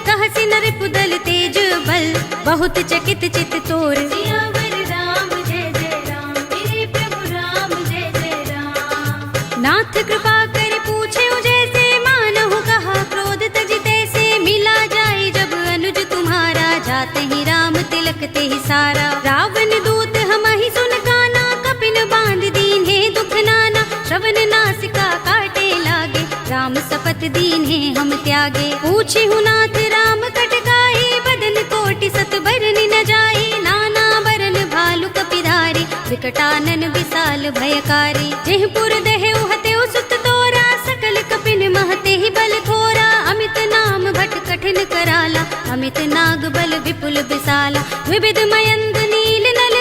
कहसि नर पुदल तेज बल, बहुत चकित चित तोर। सियावर राम जय जय राम, मेरे प्रभु राम जय जय राम। नाथ कृपा कर पूछे जैसे, मानहु कहा क्रोध तजिते से। मिला जाए जब अनुज तुम्हारा, जाते ही राम तिलक ते ही सारा। रावण दूत हमहि सुन काना, कपिन बांध दीन्हे दुख नाना। श्रवण नासिका काटे लागे, राम सपत दीन्हे हम त्यागे। पूछे नाथ राम कटकाई, बदन कोटि सत बरनि न जाई। नाना बरन भालु कपिधारी, विकटानन विशाल भयकारी। जेहपुर दहेउ हतेउ सुत तोरा, सकल कपिन महते ही बल थोरा। अमित नाम भट कठिन कराला, अमित नाग बल विपुल विशाला। विविध मयंद नील नल,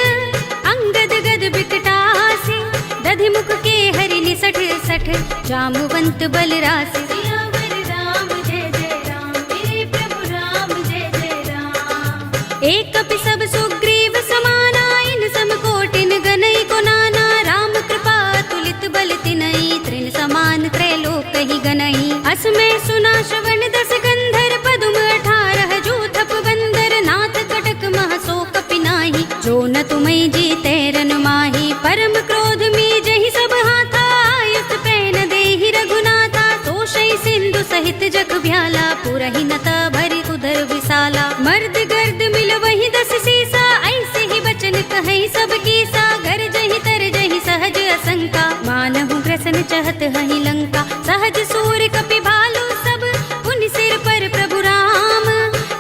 अंगद गद विकटासी। दधि मुख के हरि निसठ सठ, जामवंत बल राशि। सियावर राम जय जय राम, मेरे प्रभु राम जय जय राम। एक कपि सब सुग्रीव समाना, इन सम कोटिन गनई को नाना। राम कृपा तुलित बल तिनई, त्रिन समान त्रैलोक ही गनई। अस में सुना श्रवण दस गंधर, पदुम 18 जूथप बंदर। नाथ कटक मह सो कपि नाही, जो न तुम्हें जीते रन माही। परम क्रोध में जहि सब हाथा, आयुष पैन देहि रघुनाथा। तोषै सिंधु सहित जग भ्याला, पुरहि नता भरि उदर विशाला। मर्द गर्द मिल वही 10 सीसा, ऐसे ही बचन कहे सब कीसा। गर जहि तर जहि सहज असंका, मानहु ग्रसन चहत हहि लंका। सहज सूर कपि भालु सब, पुनि सिर पर प्रभु राम।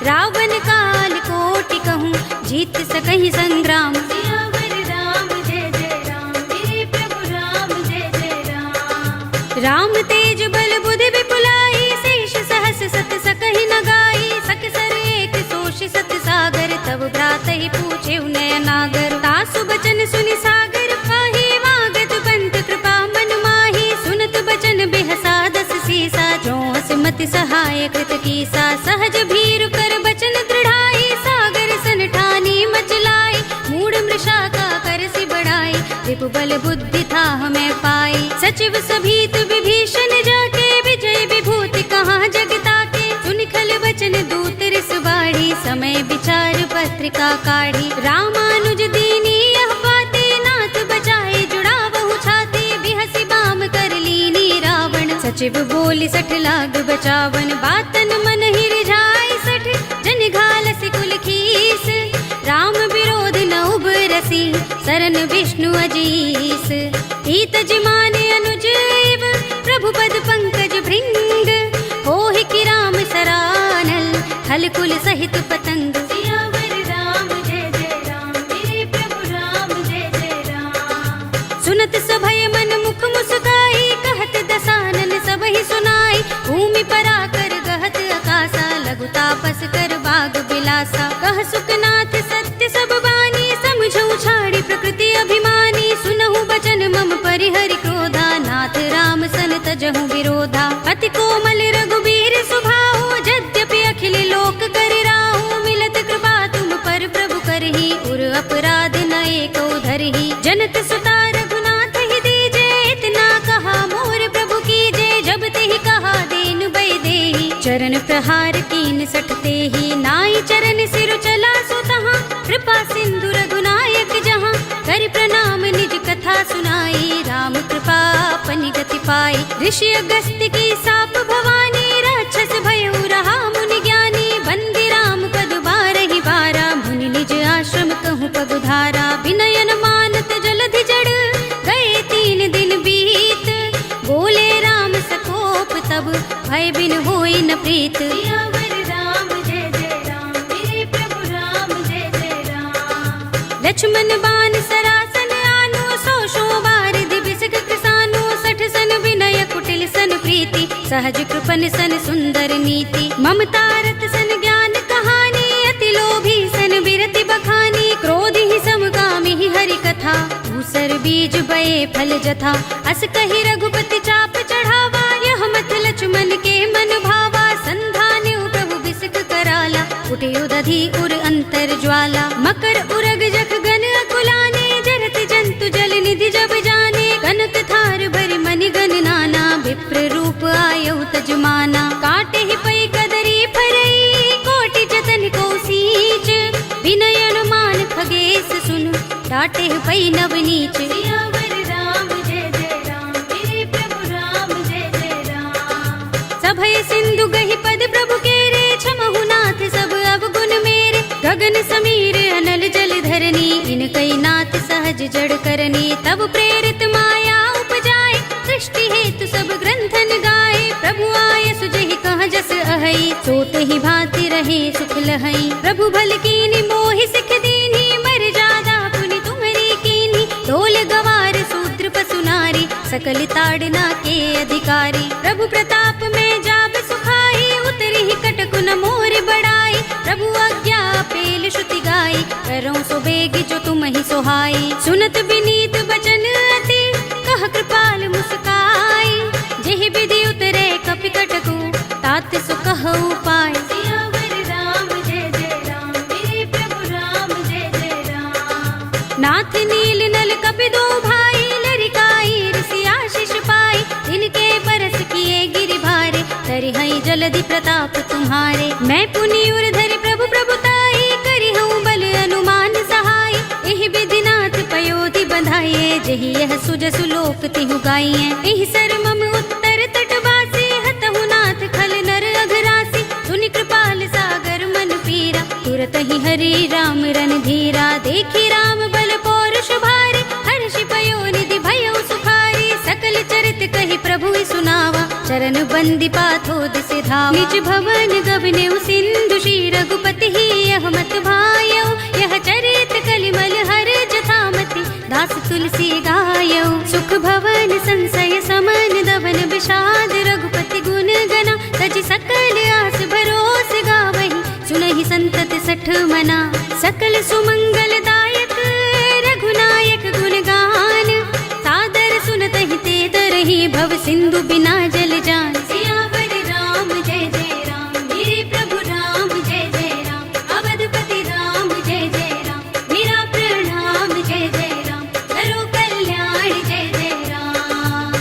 रावण काल कोटि कहूँ, जीत सकहि संग्राम। सियावर राम जय जय राम, मेरे प्रभु राम जय जय राम। राम तेज बल बुद्धि विपुलाई, शेष सहस सत सकहि न गाई। सकसर एक सोष सत सागर, तब भ्रात ही पूछे नयनागर। तासु बचन सुनि सागर पाही, मागत पंत कृपा मन माही। सुनत बचन बिहसा 10 सीसा, जो असमति सहाय कृत कीसा। सहज भीरु कर बचन दृढ़ाई, सागर सन ठानी मचलाई। मूढ़ मृषा का करसि बढ़ाई, रिपु बल बुद्धि था हमें पाई। सचिव सभीत विभीषण जाके, विजय विभूति कहाँ जगता के। सुनि खल बचन दूत रिस बाढ़ी, समय विचार पत्रिका काढ़ी। रामानुज दीनी यह पाते, नाथ बचाए जुड़ा बहु छाते। बिहसी बाम कर लीनी रावण, सचिव बोली 60 लाग बचावन। बातन मन ही रिझाई 60, जन घालसि कुल खीस। राम विरोध न उबर तुलसी सरन विष्णु अजीस। ईत जिमान अनुज इव प्रभु पद पंकज भृंग। होहि कि राम सरानल खल कुल सहित पतंग। सियावर राम जय जय राम, मेरे प्रभु राम जय जय राम। सुनत सभय मन मुख मुस्काई, कहत दसानन सबहि सुनाई। भूमि पराकर गहत आकाशा, लघु तापस कर बाग बिलासा। कह सुखनाथ सत्य सब बानी, समझऊ छाड़ी प्रकृति अभिमानी। सुनहु बचन मम परिहरि क्रोधा, नाथ राम सन तजहु विरोधा। अति कोमल रघुबीर स्वभाव, यद्यपि अखिल लोक कर राहु। मिलत कृपा तुम पर प्रभु करही, उर अपराध न एको धरही। जनत सुता रघुनाथ ही दीजे, इतना कहा मोर प्रभु कीजे। जब तेहि कहा देन बै देहि, चरण प्रहार कीन सठते ही। नाई चरण सिर चला सो तहाँ, कृपा सिंधु रघुनायक जहाँ। कर प्रणाम निज कथा सुनाई, राम कृपा अपनी गति पाई। ऋषि अगस्त्य की साप भवानी, राक्षस भयउ रहा मुनि ज्ञानी। बंदी राम पद बारहि बारा, मुनि निज आश्रम कहूँ पगुधारा। विनयन मानत जलधि जड़, गए 3 दिन बीत। बोले राम सकोप तब, भय बिन होई न प्रीत। सियावर राम जय जय राम, मेरे प्रभु राम जय जय राम। लक्ष्मण बान सरासन आनो, 100 बार दिबिसक कृसानो। 60 सन विनय कुटिल सन प्रीति, सहज कृपन सन सुंदर नीति। ममता रत सन ज्ञान कहानी, अति लोभी सन बिरति बखानी। क्रोध ही समकामी ही हरि कथा, दूसर बीज बये फल जथा। अस कहि रघुपति चाप चढ़ावा, यह मत लक्ष्मण के मन भावा। संधान प्रभु बिसक कराला, उठे उदधि उर अंतर ज्वाला। मकर उरग जख गन अकुलाने, जरत जंतु जल निधि जब जाने। कनक थार भरि मनि गन नाना, विप्र रूप आयउ तजमाना। काटे ही पै कदरी फरई, कोटि जतन को सींच। विनयन मान खगेश सुन, डाटे ही पै नवनीच। सियावर राम जय जय राम, मेरे प्रभु राम जय जय राम। सभय सिंधु गहि पद प्रभु केरे, क्षमहु नाथ सब अवगुण मेरे। गगन समीर अनल जल धरनी, इनकई नाथ सहज जड़ करनी। तब प्रेरित माया उपजाए, सृष्टि हेतु सब ग्रंथन गाए। प्रभु आय सुजहि कह जस अहई, सोत ही भांति रहे सुख लहई। प्रभु भल कीनी मोहि सिख दीनी, मर जादा पुनि तुम्हरी कीनी। ढोल गवार सूत्र पसु नारी, सकल ताड़ना के अधिकारी। प्रभु प्रताप में जाब सुखाई, उतरी ही कटकु न मोर बड़ाई। प्रभु आज्ञा पेल श्रुति गाई, करऊं सो बेग जो तुम ही सोहाई। सुनत विनीत बचन अति, कह कृपाल मुस्काई। जेहि विधि उतरे कपि कटकु, तात सो कहु पाय। सियावर राम जय जय राम, मेरे प्रभु राम जय जय राम। नाथ नील नल कपि दो भाई, लरिकाई ऋषि आशीष पाई। तिनके परस किए गिरि भारे, तरि हई जलधि प्रताप तुम्हारे। मैं पुनि उर धरि प्रभु प्रभुताई, करि हूँ बल अनुमान सहाय। एहि विधि नाथ पयोधि बंधाइए, जहि यह सुजसु लोक तिहु गाइए। एहि सर मम उत्तर तटवासी, हतहु नाथ खल नर अघरासी। सुनि कृपाल सागर मन पीरा, तुरत ही हरि राम रन धीरा। देखी राम बल पौरुष भारी, हर्षि पयो निधि भयउ सुखारी। सकल चरित कहि प्रभु सुनावा, चरण बंदी पाथोद से धावा। निज भवन गबने सिंधु श्री रघुपति ही, यह मत भायौ। यह चरित कलिमल हर जथामति, दास तुलसी गायौ। सुख भवन संशय समन, दवन विषाद रघुपति गुण गना। तज सकल आस भरोस गावहि, सुनहि संतत 60 मना। सकल सुमंगल दायक रघुनायक गुण गान, सादर सुनतहि ते तरहि भव सिंधु बिना जल जान। सियावर राम जय जय राम, मेरे प्रभु राम जय जय राम। अवधपति राम जय जय राम, मेरा प्रणाम जय जय राम। करो कल्याण जय जय राम।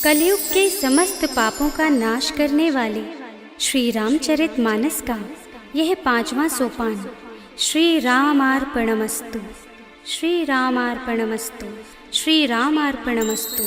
कलयुग के समस्त पापों का नाश करने वाले श्री रामचरित मानस का यह 5वां सोपान श्री रामार्पणमस्तु, श्री रामार्पणमस्तु, श्री रामार्पणमस्तु।